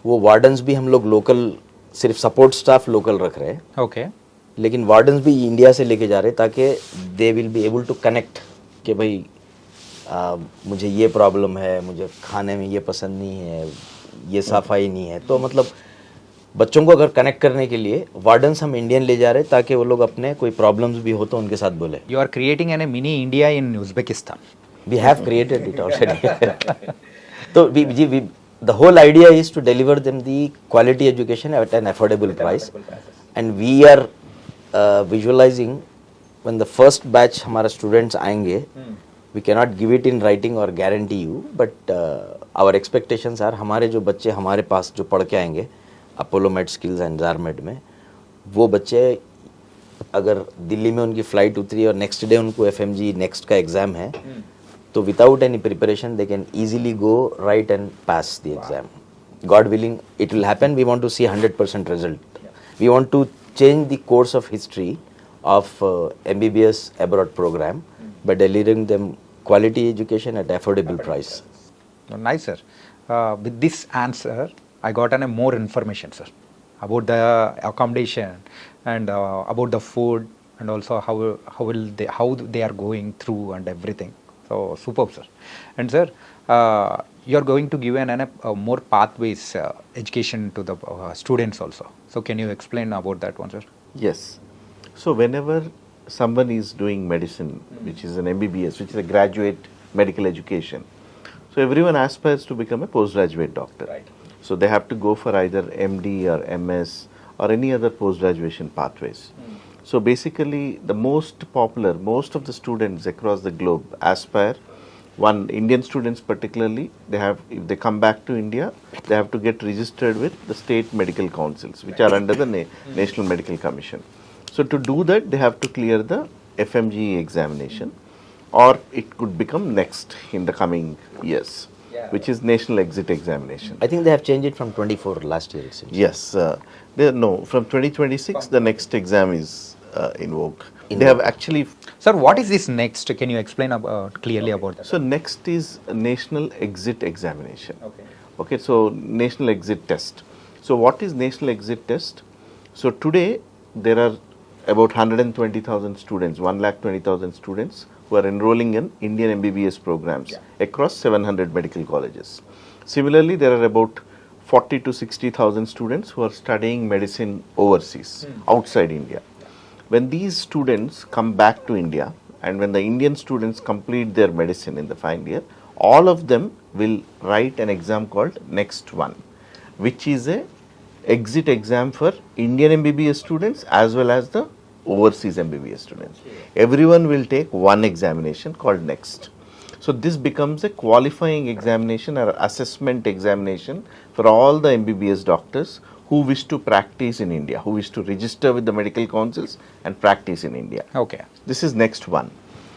वो वार्डन्स भी हम लोग लोकल, सिर्फ सपोर्ट स्टाफ लोकल रख रहे हैं. ओके. लेकिन वार्डन्स भी इंडिया से लेके जा रहे हैं ताकि they will be able to connect कि भाई मुझे ये प्रॉब्लम है, मुझे खाने में ये पसंद नहीं है, ये सफाई नहीं है. तो मतलब बच्चों को अगर कनेक्ट करने के लिए वार्डन्स हम इंडियन ले जा रहे हैं ताकि वो लोग अपने कोई प्रॉब्लम्स भी हो तो उनके साथ बोले. You are creating a mini India in Uzbekistan. We have created it already. So the whole idea is to deliver them the quality education at an affordable price. And we are visualizing when the first batch हमारा students आएंगे, we cannot give it in writing or guarantee you, but our expectations are हमारे जो बच्चे हमारे पास जो पढ़ के आएंगे अपोलो मेड स्किल्स एंड ज़ारमेड में, वो बच्चे अगर दिल्ली में उनकी फ़्लाइट उतरी और नेक्स्ट डे उनको एफएमजी नेक्स्ट का एग्ज़ाम है, तो without any preparation they can easily go right and pass the exam. God willing it will happen. We want to see 100% result. We want to change the course of history of MBBS abroad program by delivering them quality education at affordable price. Nice, sir. With this answer, I got more information, sir, about the accommodation and about the food, and also how they are going through and everything. So superb, sir. And sir, you are going to give more pathways education to the students also. So can you explain about that one, sir? Yes. So whenever someone is doing medicine, which is an MBBS, which is a graduate medical education, so everyone aspires to become a postgraduate doctor. Right. So they have to go for either MD or MS or any other post-graduation pathways. So basically the most of the students across the globe aspire One, Indian students particularly, they have, if they come back to India, they have to get registered with the state medical councils, which are under the National Medical Commission. So to do that, they have to clear the FMGE examination, or it could become next in the coming years, which is National Exit Examination. I think they have changed it from 24 last year, it seems. Yes, no, from 2026, the next exam is in vogue. They have actually. Sir, what is this next? Can you explain clearly about that? So next is a National Exit Examination. Okay. Okay, so National Exit Test. So what is National Exit Test? So today there are about 120,000 students, 1,20,000 students who are enrolling in Indian MBBS programs across 700 medical colleges. Similarly, there are about 40 to 60,000 students who are studying medicine overseas, outside India. When these students come back to India, and when the Indian students complete their medicine in the final year, all of them will write an exam called Next One, which is a exit exam for Indian MBBS students as well as the overseas MBBS students. Everyone will take one examination called Next. So this becomes a qualifying examination or assessment examination for all the MBBS doctors who wish to practice in India, who wish to register with the medical councils and practice in India. Okay. This is Next One.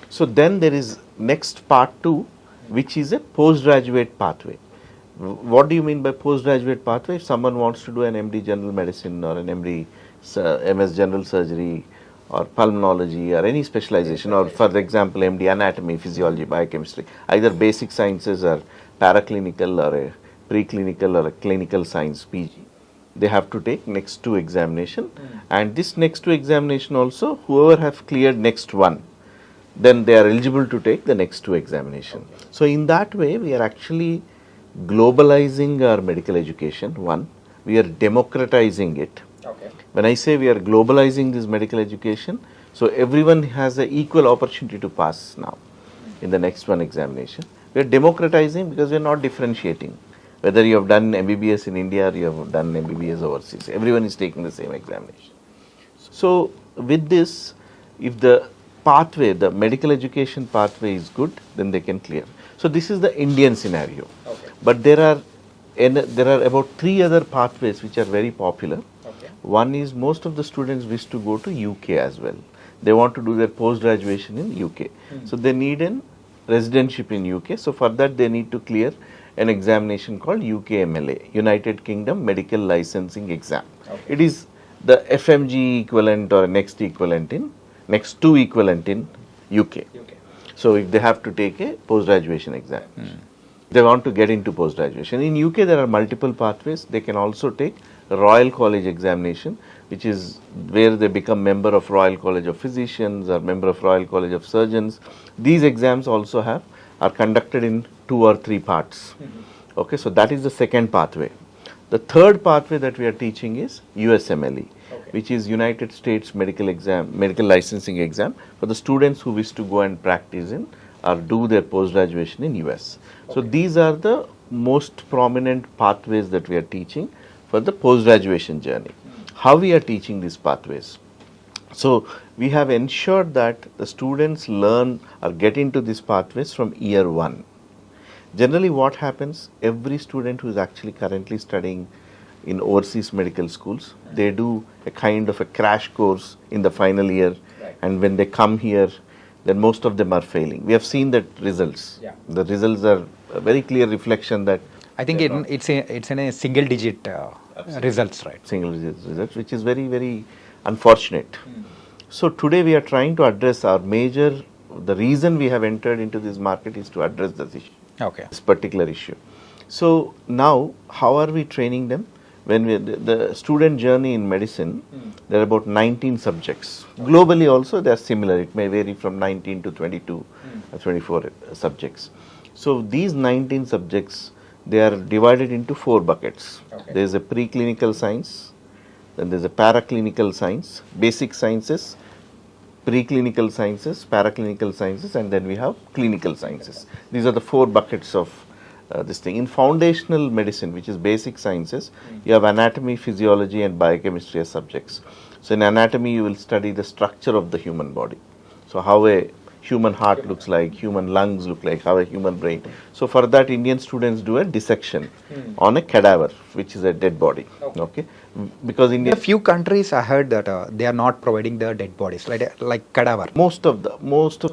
So then there is next part 2, which is a postgraduate pathway. What do you mean by postgraduate pathway? If someone wants to do an MD General Medicine or an MD MS General Surgery or Pulmonology or any specialization, or for example MD Anatomy, Physiology, Biochemistry, either basic sciences or paraclinical or a preclinical or a clinical science PG, they have to take next 2 examination, and this next 2 examination also, whoever have cleared Next One, then they are eligible to take the next 2 examination. So in that way, we are actually globalizing our medical education. One, we are democratizing it. Okay. When I say we are globalizing this medical education, so everyone has an equal opportunity to pass now in the Next One examination. We are democratizing because we are not differentiating whether you have done MBBS in India or you have done MBBS overseas. Everyone is taking the same examination. So with this, if the pathway, the medical education pathway is good, then they can clear. So this is the Indian scenario. Okay. But there are about 3 other pathways which are very popular. Okay. One is most of the students wish to go to UK as well. They want to do their post-graduation in UK. So they need an residentship in UK. So for that they need to clear an examination called UKMLA, United Kingdom Medical Licensing Exam. Okay. It is the FMG equivalent or next 2 equivalent in UK. So if they have to take a post-graduation exam, they want to get into post-graduation. In UK there are multiple pathways. They can also take Royal College examination, which is where they become member of Royal College of Physicians or member of Royal College of Surgeons. These exams also are conducted in 2 or 3 parts. Okay, so that is the second pathway. The third pathway that we are teaching is USMLE, which is United States Medical Licensing Exam for the students who wish to go and practice in or do their post-graduation in US. So these are the most prominent pathways that we are teaching for the post-graduation journey. How we are teaching these pathways? So we have ensured that the students learn or get into these pathways from year 1. Generally what happens, every student who is actually currently studying in overseas medical schools, they do a kind of a crash course in the final year, and when they come here, then most of them are failing. We have seen that results. The results are a very clear reflection that I think it's in a single digit results, right? Single digit results, which is very, very unfortunate. So today we are trying to address the reason we have entered into this market is to address this issue. Okay. This particular issue. So now, how are we training them? When the student journey in medicine, there are about 19 subjects. Globally also they are similar. It may vary from 19 to 22 or 24 subjects. So these 19 subjects, they are divided into 4 buckets. There is a preclinical science, then there is a paraclinical science, basic sciences, preclinical sciences, paraclinical sciences, and then we have clinical sciences. These are the 4 buckets of this thing. In foundational medicine, which is basic sciences, you have anatomy, physiology, and biochemistry as subjects. So in anatomy, you will study the structure of the human body. So how a human heart looks like, human lungs look like, how a human brain. So for that, Indian students do a dissection on a cadaver, which is a dead body. Okay, because In India, a few countries, I heard that they are not providing the dead bodies, like cadaver. most of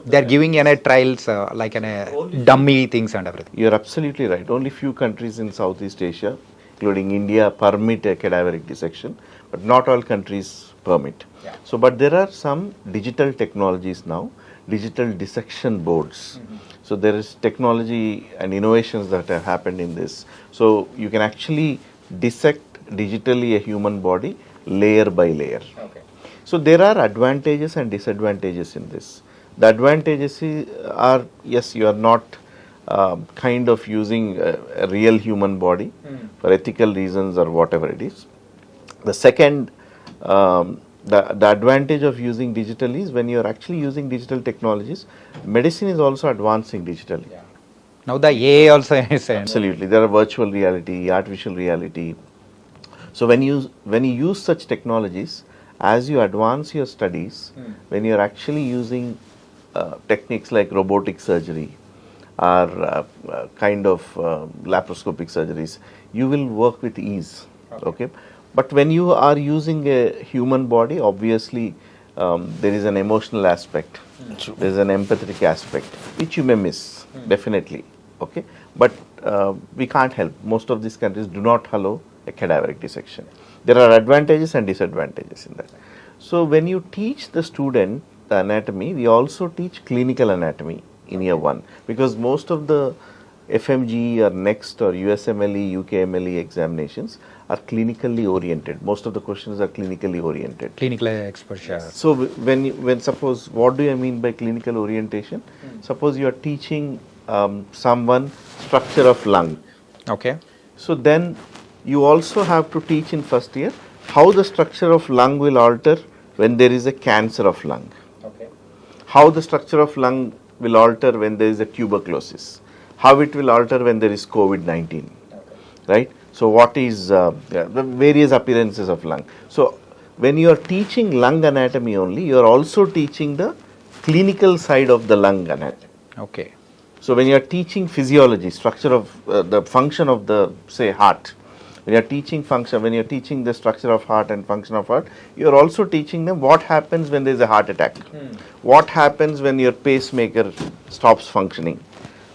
They are giving in a trials like in a dummy things and everything. you're absolutely right. Only few countries in Southeast Asia, including India, permit a cadaveric dissection, but not all countries permit. So, but there are some digital technologies now, digital dissection boards. So there is technology and innovations that have happened in this. So you can actually dissect digitally a human body layer by layer. So there are advantages and disadvantages in this. The advantages are, yes, you are not kind of using a real human body for ethical reasons or whatever it is. The second, the advantage of using digital is when you are actually using digital technologies, medicine is also advancing digitally. Now the AI also is Absolutely, there are virtual reality, artificial reality. So when you use such technologies, as you advance your studies, when you are actually using techniques like robotic surgery or kind of laparoscopic surgeries, you will work with ease. Okay. But when you are using a human body, obviously there is an emotional aspect, there is an empathetic aspect, which you may miss, definitely. Okay, but we can't help. Most of these countries do not allow a cadaveric dissection. There are advantages and disadvantages in that. So when you teach the student the anatomy, we also teach clinical anatomy in year 1, because most of the FMG or NEXT or USMLE, UKMLE examinations are clinically oriented. Most of the questions are clinically oriented. clinical exposure. So when suppose, what do I mean by clinical orientation? Suppose you are teaching someone structure of lung. Okay. So then you also have to teach in first year how the structure of lung will alter when there is a cancer of lung. How the structure of lung will alter when there is a tuberculosis. How it will alter when there is COVID-19. Right? So what is the various appearances of lung. So when you are teaching lung anatomy only, you are also teaching the clinical side of the lung anatomy. Okay. So when you are teaching physiology, structure of the function of the, say, heart, when you are teaching function, when you are teaching the structure of heart and function of heart, you are also teaching them what happens when there is a heart attack, what happens when your pacemaker stops functioning,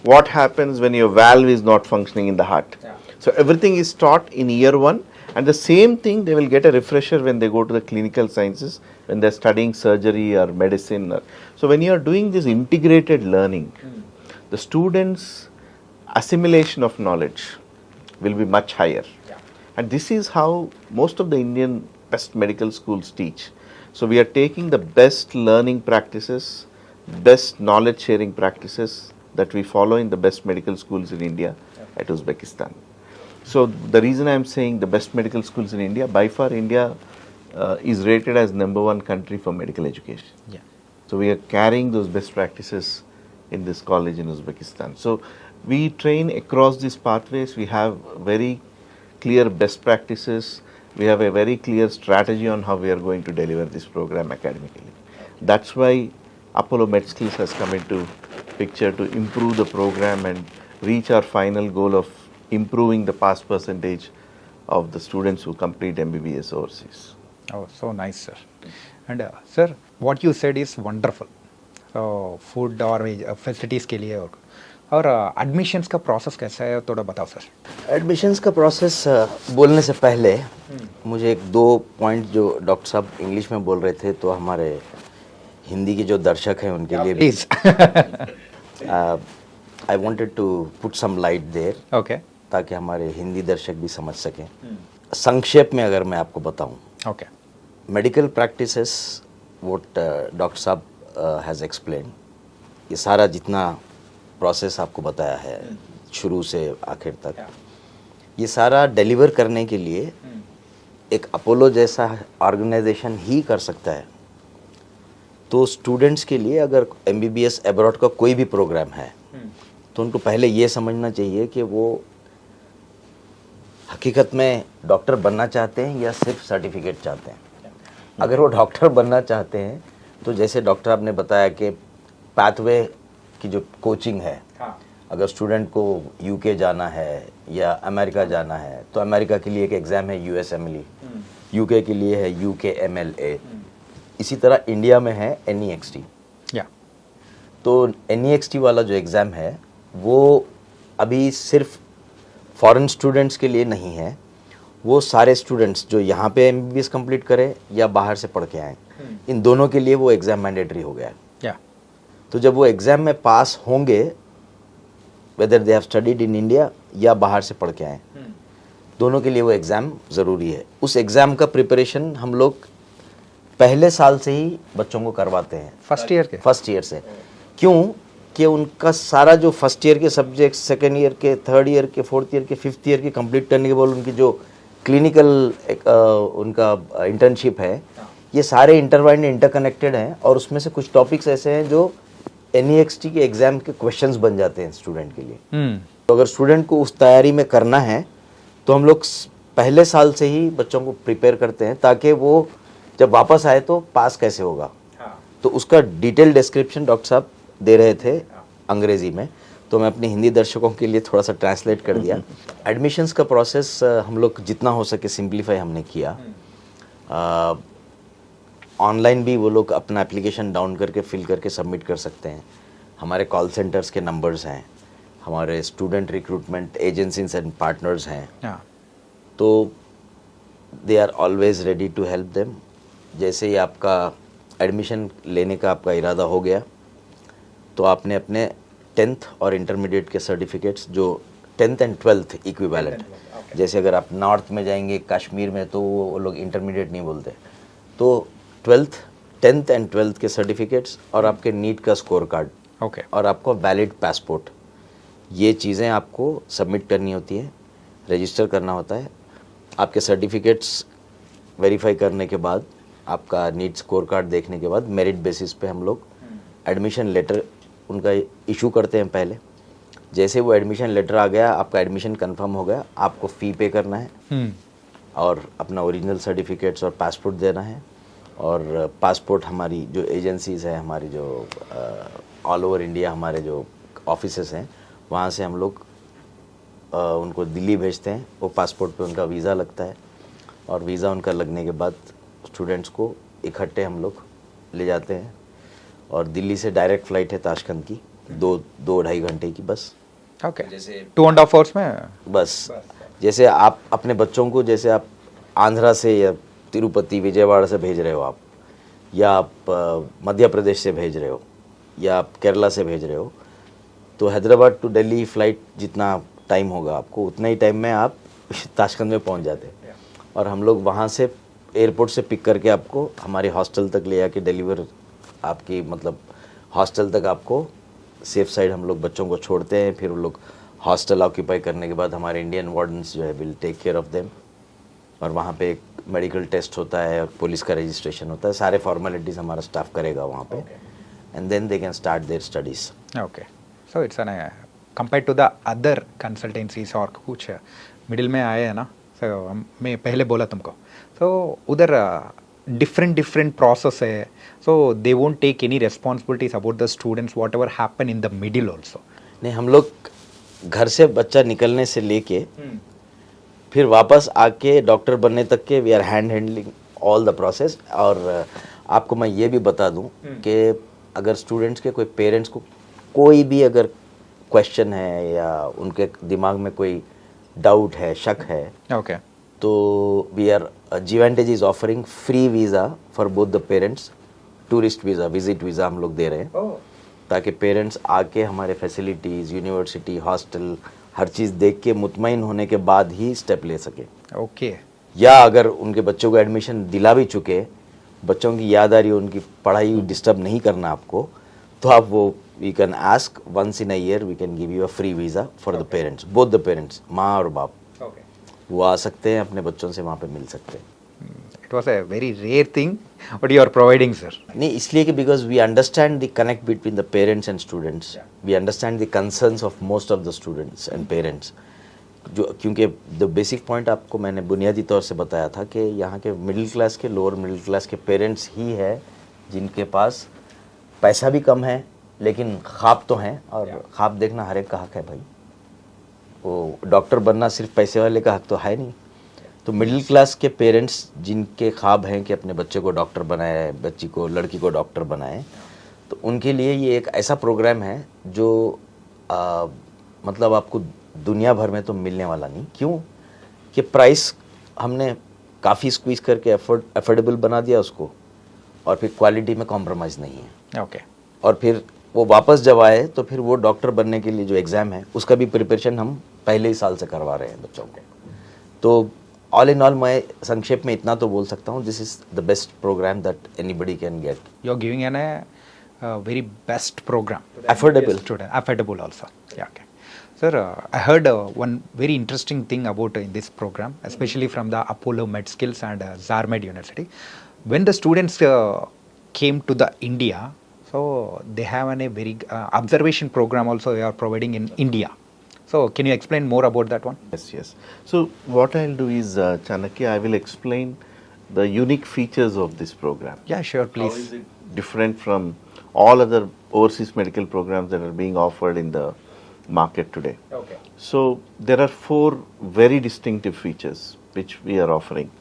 what happens when your valve is not functioning in the heart. So everything is taught in year 1, and the same thing they will get a refresher when they go to the clinical sciences, when they are studying surgery or medicine. So when you are doing this integrated learning, the students' assimilation of knowledge will be much higher. And this is how most of the Indian best medical schools teach. So we are taking the best learning practices, best knowledge sharing practices that we follow in the best medical schools in India at Uzbekistan. So the reason I am saying the best medical schools in India, by far India is rated as #1 country for medical education. Yeah. So we are carrying those best practices in this college in Uzbekistan. So we train across these pathways. We have very clear best practices. We have a very clear strategy on how we are going to deliver this program academically. That's why Apollo MedSkills has come into picture to improve the program and reach our final goal of improving the pass percentage of the students who complete MBBS overseas. Oh, so nice, sir. And sir, what you said is wonderful. So food और facilities के लिए और admissions का process कैसा है थोड़ा बताओ sir. Admissions का प्रोसेस बोलने से पहले मुझे 1-2 पॉइंट जो डॉक्टर साहब इंग्लिश में बोल रहे थे तो हमारे हिंदी के जो दर्शक हैं उनके लिए Please. I wanted to put some light there Okay. ताकि हमारे हिंदी दर्शक भी समझ सकें. संक्षेप में अगर मैं आपको बताऊं, Okay. Medical practices what doctor साहब हैज़ एक्सप्लेन, ये सारा जितना प्रोसेस आपको बताया है शुरू से आखिर तक, ये सारा डिलीवर करने के लिए एक अपोलो जैसा ऑर्गेनाइजेशन ही कर सकता है. तो स्टूडेंट्स के लिए अगर एमबीबीएस अब्रॉड का कोई भी प्रोग्राम है तो उनको पहले ये समझना चाहिए कि वो हकीकत में डॉक्टर बनना चाहते हैं या सिर्फ सर्टिफिकेट चाहते हैं. अगर वो डॉक्टर बनना चाहते हैं तो जैसे डॉक्टर आपने बताया कि पाथवे की जो कोचिंग है, अगर स्टूडेंट को यूके जाना है या अमेरिका जाना है तो अमेरिका के लिए एक एग्ज़ाम है यूएसएमएलई, यूके के लिए है यूकेएमएलए, इसी तरह इंडिया में है एनईएक्सटी। या तो एनईएक्सटी वाला जो एग्ज़ाम है वो अभी सिर्फ फॉरेन स्टूडेंट्स के लिए नहीं है, वो सारे स्टूडेंट्स जो यहाँ पे एमबीबीएस कंप्लीट करें या बाहर से पढ़ के आए, इन दोनों के लिए वो एग्ज़ाम मैंडेटरी हो गया है। या तो जब वो एग्ज़ाम में पास होंगे, whether they have studied in India या बाहर से पढ़ के आए, दोनों के लिए वो एग्ज़ाम ज़रूरी है। उस एग्ज़ाम का प्रिपरेशन हम लोग पहले साल से ही बच्चों को करवाते हैं, फर्स्ट ईयर के फर्स्ट ईयर से। क्यों कि उनका सारा जो फर्स्ट ईयर के सब्जेक्ट, सेकेंड ईयर के, थर्ड ईयर के, फोर्थ ईयर के, फिफ्थ ईयर के कंप्लीट करने के बाद उनकी जो क्लिनिकल उनका इंटर्नशिप है, ये सारे इंटरवाइंड इंटरकनेक्टेड हैं और उसमें से कुछ टॉपिक्स ऐसे हैं जो एनईएक्सटी के एग्ज़ाम के क्वेश्चंस बन जाते हैं स्टूडेंट के लिए। तो अगर स्टूडेंट को उस तैयारी में करना है तो हम लोग पहले साल से ही बच्चों को प्रिपेयर करते हैं ताकि वो जब वापस आए तो पास कैसे होगा। तो उसका डिटेल डिस्क्रिप्शन डॉक्टर साहब दे रहे थे अंग्रेज़ी में, तो मैं अपने हिंदी दर्शकों के लिए थोड़ा सा ट्रांसलेट कर दिया। एडमिशन्स का प्रोसेस हम लोग जितना हो सके सिंप्लीफाई हमने किया। ऑनलाइन भी वो लोग अपना एप्लीकेशन डाउन करके फिल करके सबमिट कर सकते हैं। हमारे कॉल सेंटर्स के नंबर्स हैं, हमारे student recruitment agencies and partners हैं, तो they are always ready to help them. जैसे ही आपका एडमिशन लेने का आपका इरादा हो गया तो आपने अपने 10th और इंटरमीडिएट के सर्टिफिकेट्स, जो 10th एंड 12th इक्विवेलेंट, जैसे अगर आप नॉर्थ में जाएंगे कश्मीर में तो वो लोग इंटरमीडिएट नहीं बोलते, तो 12th, 10th एंड 12th के सर्टिफिकेट्स और आपके नीट का स्कोर कार्ड ओके और आपको वैलिड पासपोर्ट, ये चीज़ें आपको सबमिट करनी होती है, रजिस्टर करना होता है। आपके सर्टिफिकेट्स वेरीफाई करने के बाद, आपका नीट स्कोर कार्ड देखने के बाद मेरिट बेसिस पे हम लोग एडमिशन लेटर उनका इशू करते हैं पहले। जैसे वो एडमिशन लेटर आ गया, आपका एडमिशन कंफर्म हो गया, आपको फ़ी पे करना है और अपना ओरिजिनल सर्टिफिकेट्स और पासपोर्ट देना है। और पासपोर्ट हमारी जो एजेंसीज़ हैं, हमारी जो ऑल ओवर इंडिया हमारे जो ऑफिसेस हैं, वहाँ से हम लोग उनको दिल्ली भेजते हैं। वो पासपोर्ट पे उनका वीज़ा लगता है और वीज़ा उनका लगने के बाद स्टूडेंट्स को इकट्ठे हम लोग ले जाते हैं और दिल्ली से डायरेक्ट फ़्लाइट है ताशकंद की, 2-2.5 घंटे की बस। ओके, 2.5 आवर्स में बस। जैसे आप अपने बच्चों को, जैसे आप आंध्रा से या तिरुपति विजयवाड़ा से भेज रहे हो आप, या आप मध्य प्रदेश से भेज रहे हो, या आप केरला से भेज रहे हो, तो हैदराबाद टू दिल्ली फ़्लाइट जितना टाइम होगा आपको, उतना ही टाइम में आप ताशकंद में पहुंच जाते हैं। और हम लोग वहाँ से एयरपोर्ट से पिक करके आपको हमारे हॉस्टल तक ले जाके डिलीवर, आपकी मतलब हॉस्टल तक आपको सेफ साइड हम लोग बच्चों को छोड़ते हैं। फिर वो लोग हॉस्टल ऑक्यूपाई करने के बाद हमारे इंडियन वार्डन्स जो है will take care of them, और वहाँ पे एक मेडिकल टेस्ट होता है और पुलिस का रजिस्ट्रेशन होता है, सारे फॉर्मेलिटीज़ हमारा स्टाफ करेगा वहाँ पे, and then they can start their studies. Okay, so it's an compare to the other consultancies और कुछ मिडिल में आए हैं ना, सो मैं पहले बोला तुमको, सो उधर different process है, so they won't take any responsibilities about the students whatever happen in the middle also. नहीं, हम लोग घर से बच्चा निकलने से लेके फिर वापस आके डॉक्टर बनने तक के we are handling all the process. और आपको मैं ये भी बता दूं कि अगर स्टूडेंट्स के कोई पेरेंट्स को कोई भी अगर क्वेश्चन है या उनके दिमाग में कोई डाउट है, शक है, Okay. तो we are Gvantage is offering free visa for both the parents, tourist visa, visit visa हम लोग दे रहे हैं, ताकि पेरेंट्स आके हमारे फैसिलिटीज़, यूनिवर्सिटी, हॉस्टल, हर चीज़ देख के मुतमईन होने के बाद ही स्टेप ले सके। Okay. या अगर उनके बच्चों को एडमिशन दिला भी चुके, बच्चों की याद आ रही है, उनकी पढ़ाई डिस्टर्ब नहीं करना आपको, तो आप वो we can ask once in a year we can give you a free visa for the parents, both the parents, माँ और बाप। Okay. वो आ सकते हैं, अपने बच्चों से वहाँ पे मिल सकते हैं। It was a very rare thing what you are providing, sir. नहीं, इसलिए कि because we understand the connect between the parents and students, we understand the concerns of most of the students and parents, जो क्योंकि the basic point आपको मैंने बुनियादी तौर से बताया था कि यहाँ के मिडिल क्लास के, लोअर मिडिल क्लास के पेरेंट्स ही है जिनके पास पैसा भी कम है लेकिन ख्वाब तो हैं और ख्वाब देखना हर एक का हक है भाई। वो डॉक्टर बनना सिर्फ पैसे वाले का हक तो है नहीं। तो मिडिल क्लास के पेरेंट्स जिनके ख्वाब हैं कि अपने बच्चे को डॉक्टर बनाए, बच्ची को, लड़की को डॉक्टर बनाए, तो उनके लिए ये एक ऐसा प्रोग्राम है जो मतलब आपको दुनिया भर में तो मिलने वाला नहीं। क्यों कि प्राइस हमने काफ़ी स्क्वीज करके अफोर्डेबल बना दिया उसको, और फिर क्वालिटी में कॉम्प्रोमाइज़ नहीं है। ओके। और फिर वो वापस जब आए तो फिर वो डॉक्टर बनने के लिए जो एग्ज़ाम है उसका भी प्रिपरेशन हम पहले ही साल से करवा रहे हैं बच्चों को। तो ऑल इन ऑल मैं संक्षेप में इतना तो बोल सकता हूँ, this is the best programme that anybody can get. You are giving an very best program. Affordable. Student, affordable also. Yeah, okay. Sir, I heard one very interesting thing about in this program, especially from the Apollo MedSkills and Zarmed University. When the students came to the India, so they have a very observation program also they are providing in India. So can you explain more about that one? Yes. So what I'll do is, Chanakya, I will explain the unique features of this program. Yeah, sure, How please. is it different from all other overseas medical programs that are being offered in the market today? Okay. So there are 4 very distinctive features which we are offering.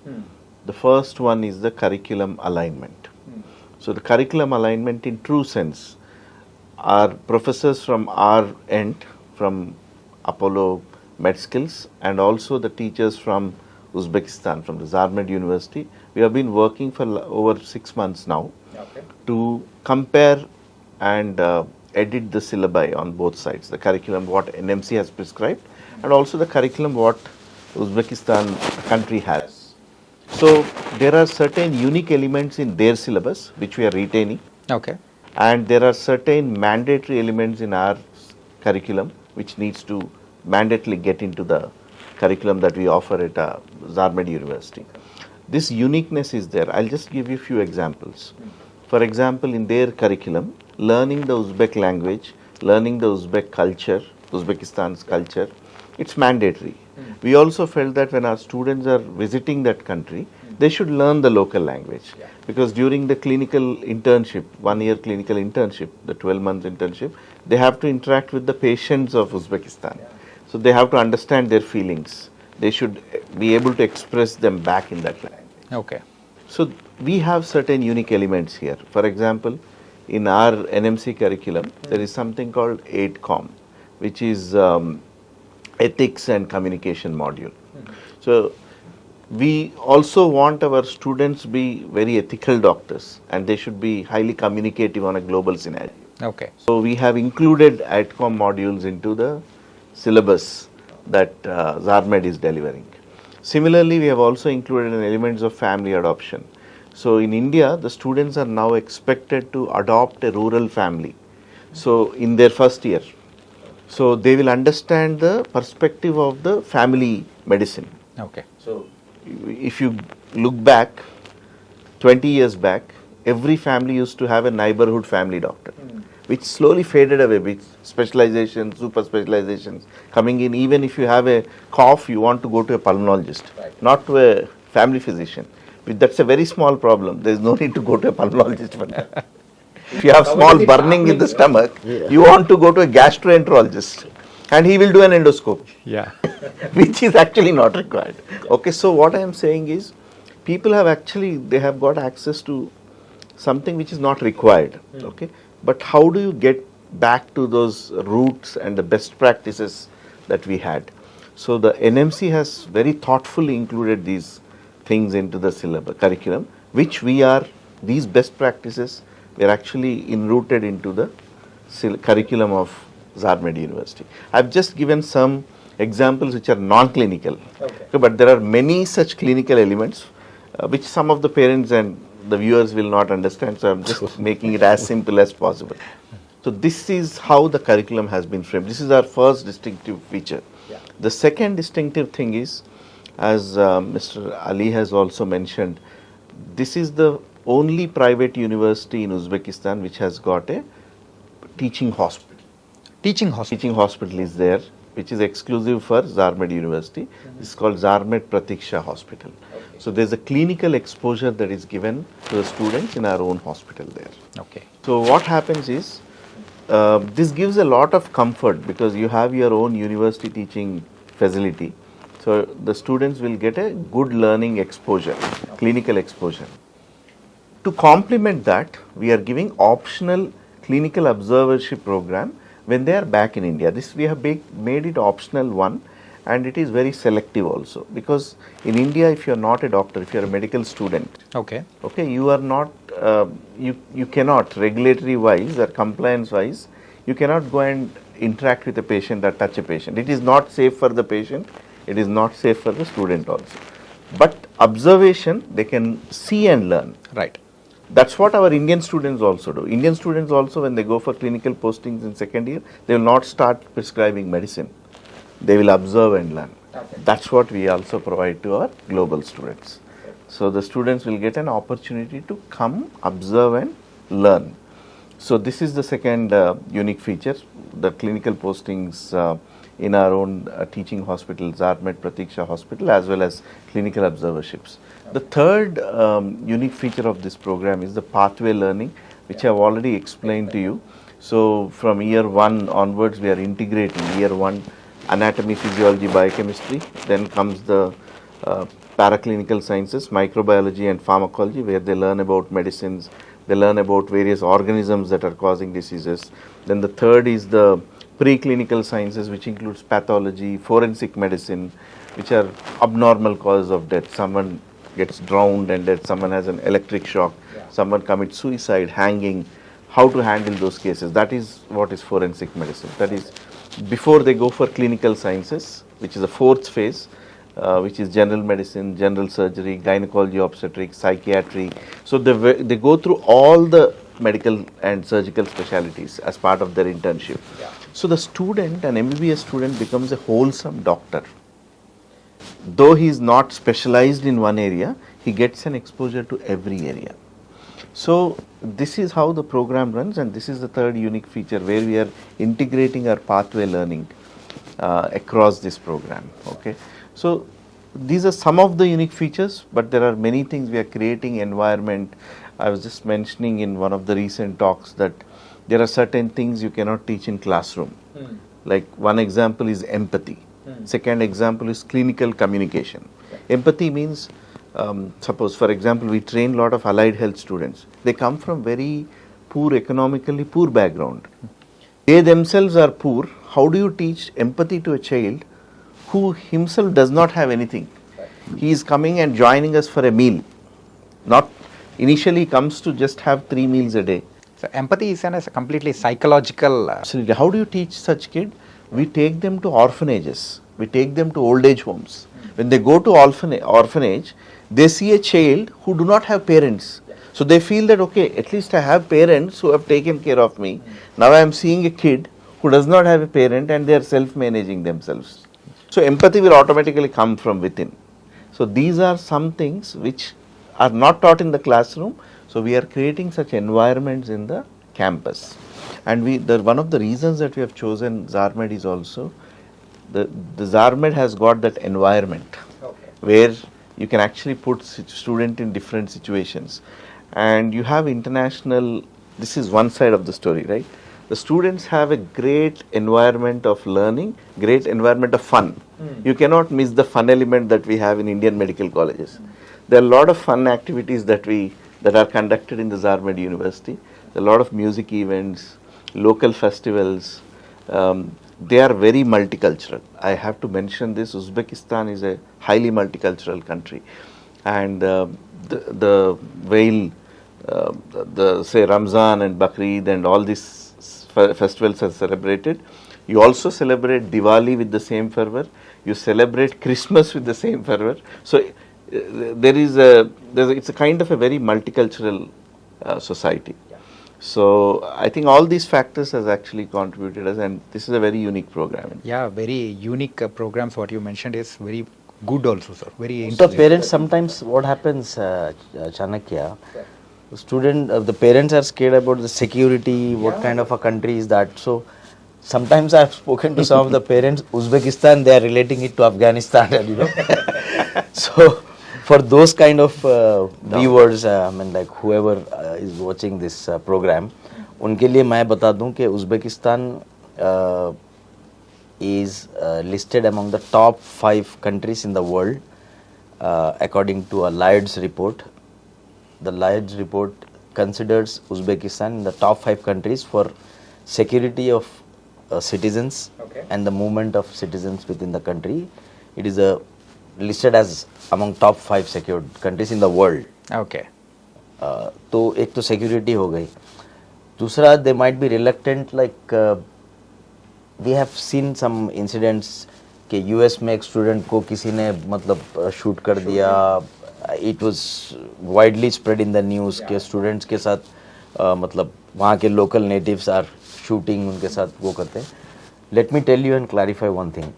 The first one is the curriculum alignment. So the curriculum alignment in true sense, our professors from our end, from Apollo MedSkills, and also the teachers from Uzbekistan, from the Zarmed University, we have been working for over 6 months now to compare and edit the syllabi on both sides, the curriculum what NMC has prescribed and also the curriculum what Uzbekistan country has. So there are certain unique elements in their syllabus which we are retaining, Okay. and there are certain mandatory elements in our curriculum which needs to mandatorily get into the curriculum that we offer at Zarmed University. This uniqueness is there. I'll just give you a few examples. For example, in their curriculum, learning the Uzbek language, learning the Uzbek culture, Uzbekistan's culture, it's mandatory. We also felt that when our students are visiting that country, they should learn the local language. Because during the clinical internship, 1-year clinical internship, the 12 months internship, they have to interact with the patients of Uzbekistan. So they have to understand their feelings. They should be able to express them back in that language. Okay. So we have certain unique elements here. For example, in our NMC curriculum, there is something called AIDCOM, which is ethics and communication module. So we also want our students to be very ethical doctors, and they should be highly communicative on a global scenario. Okay. So we have included AIDCOM modules into the syllabus that Zarmed is delivering. Similarly, we have also included elements of family adoption. So in India, the students are now expected to adopt a rural family. So in their first year, so they will understand the perspective of the family medicine. Okay. So if you look back, 20 years back, every family used to have a neighborhood family doctor, which slowly faded away with specialization, super specializations coming in. Even if you have a cough, you want to go to a pulmonologist, not to a family physician. That's a very small problem. There is no need to go to a pulmonologist for that. If you have small burning in the stomach, you want to go to a gastroenterologist, and he will do an endoscope. Yeah. Which is actually not required. Okay, so what I am saying is, people have actually, they have got access to something which is not required. Okay, but how do you get back to those roots and the best practices that we had? So the NMC has very thoughtfully included these things into the syllabus curriculum, which we are, these best practices, we are actually enrooted into the curriculum of Zarmed University. I've just given some examples which are non-clinical, okay, but there are many such clinical elements which some of the parents and the viewers will not understand, so I'm just making it as simple as possible. So this is how the curriculum has been framed. This is our first distinctive feature. The second distinctive thing is, as Mr. Ali has also mentioned, this is the only private university in Uzbekistan which has got a teaching hospital. Teaching hospital. Teaching hospital is there, which is exclusive for Zarmed University. It's called Zarmed Pratiksha Hospital. So there's a clinical exposure that is given to the students in our own hospital there. Okay. So what happens is, this gives a lot of comfort because you have your own university teaching facility. So the students will get a good learning exposure, clinical exposure. To complement that, we are giving optional clinical observership program when they are back in India. This we have made it optional one, and it is very selective also, because in India, if you are not a doctor, if you are a medical student, Okay. okay, you are not, you cannot regulatory wise or compliance wise, you cannot go and interact with a patient or touch a patient. It is not safe for the patient, it is not safe for the student also. But observation, they can see and learn. Right. That's what our Indian students also do. Indian students also, when they go for clinical postings in second year, they will not start prescribing medicine. They will observe and learn. That's what we also provide to our global students. So the students will get an opportunity to come, observe and learn. So this is the second unique feature, the clinical postings in our own teaching hospital, Zarmed Pratiksha Hospital, as well as clinical observerships. The third unique feature of this program is the pathway learning, which I have already explained to you. So from year 1 onwards, we are integrating year 1 anatomy, physiology, biochemistry. Then comes the paraclinical sciences, microbiology and pharmacology, where they learn about medicines, they learn about various organisms that are causing diseases. Then the third is the preclinical sciences, which includes pathology, forensic medicine, which are abnormal causes of death. Someone gets drowned and dead, someone has an electric shock, someone commits suicide, hanging, how to handle those cases. That is what is forensic medicine. That is before they go for clinical sciences, which is the fourth phase, which is general medicine, general surgery, gynecology, obstetrics, psychiatry. So they go through all the medical and surgical specialties as part of their internship. So the student, an MBBS student, becomes a wholesome doctor. Though he is not specialized in one area, he gets an exposure to every area. So this is how the program runs, and this is the third unique feature where we are integrating our pathway learning across this program. Okay, so these are some of the unique features, but there are many things. We are creating environment. I was just mentioning in one of the recent talks that there are certain things you cannot teach in classroom. Like one example is empathy. Second example is clinical communication. Empathy means, suppose for example, we train a lot of allied health students. They come from very poor, economically poor background. They themselves are poor. How do you teach empathy to a child who himself does not have anything? He is coming and joining us for a meal. Not initially comes to just have 3 meals a day. So empathy is a completely psychological. Absolutely. How do you teach such kid? We take them to orphanages. We take them to old age homes. When they go to orphanage, they see a child who do not have parents. So they feel that, okay, at least I have parents who have taken care of me. Now I am seeing a kid who does not have a parent and they are self-managing themselves. So empathy will automatically come from within. So these are some things which are not taught in the classroom. So we are creating such environments in the campus. And one of the reasons that we have chosen Zarmed is also the Zarmed has got that environment where you can actually put student in different situations, and you have international. This is one side of the story, right? The students have a great environment of learning, great environment of fun. You cannot miss the fun element that we have in Indian medical colleges. There are a lot of fun activities that are conducted in the Zarmed University. There are a lot of music events, local festivals. They are very multicultural. I have to mention this. Uzbekistan is a highly multicultural country, and the Veil, say Ramzan and Bakrid and all these festivals are celebrated. You also celebrate Diwali with the same fervor. You celebrate Christmas with the same fervor. So it's a kind of a very multicultural society. So I think all these factors has actually contributed us, and this is a very unique program. Yeah, very unique programs. What you mentioned is very good also, sir. Very So parents, sometimes what happens, Chanakya, the parents are scared about the security, what kind of a country is that. So sometimes I've spoken to some of the parents, Uzbekistan, they are relating it to Afghanistan, and so for those kind of viewers, I mean, like whoever is watching this program, उनके लिए मैं बता दूं कि Uzbekistan is listed among the top 5 countries in the world according to a Lloyd's report. The Lloyd's report considers Uzbekistan in the top 5 countries for security of citizens and the movement of citizens within the country. It is listed as among top 5 secured countries in the world. Okay. तो एक तो security हो गई. दूसरा, they might be reluctant, like we have seen some incidents कि US में एक student को किसी ने मतलब शूट कर दिया. It was widely spread in the news के स्टूडेंट्स के साथ मतलब वहाँ के लोकल नेटिव्स आर शूटिंग, उनके साथ वो करते हैं. Let me tell you and clarify one thing.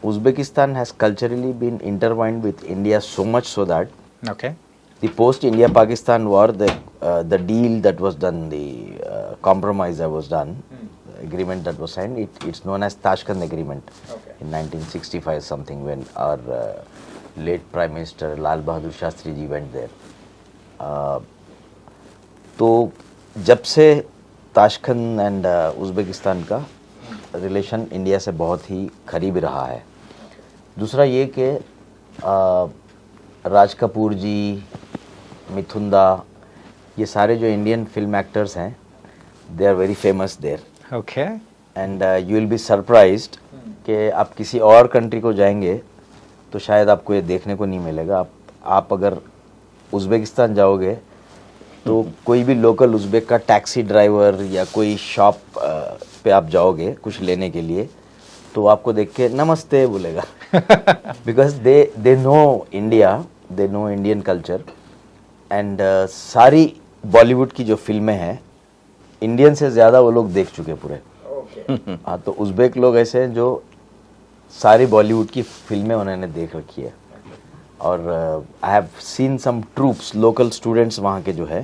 Uzbekistan has culturally been intertwined with India so much so that Okay. the post India Pakistan war, the deal that was done, the compromise that was done, agreement that was signed, it's known as Tashkent Agreement in 1965 something, when our late Prime Minister Lal Bahadur Shastri ji went there. तो जब से Tashkent and Uzbekistan का relation India से बहुत ही करीब रहा है. दूसरा ये कि राज कपूर जी, मिथुन दा, ये सारे जो इंडियन फिल्म एक्टर्स हैं, they are very famous there. Okay. And you will be surprised कि आप किसी और कंट्री को जाएंगे तो शायद आपको ये देखने को नहीं मिलेगा. आप अगर उज़्बेकिस्तान जाओगे तो कोई भी लोकल उज़्बेक का टैक्सी ड्राइवर या कोई शॉप पे आप जाओगे कुछ लेने के लिए तो आपको देख के नमस्ते बोलेगा. Because they know India, they know Indian culture. And सारी बॉलीवुड की जो फिल्में हैं इंडियन से ज़्यादा वो लोग देख चुके पूरे. हाँ, तो उज़्बेक लोग ऐसे हैं जो सारी बॉलीवुड की फिल्में उन्होंने देख रखी है. और I have seen some troops, local students वहाँ के जो है,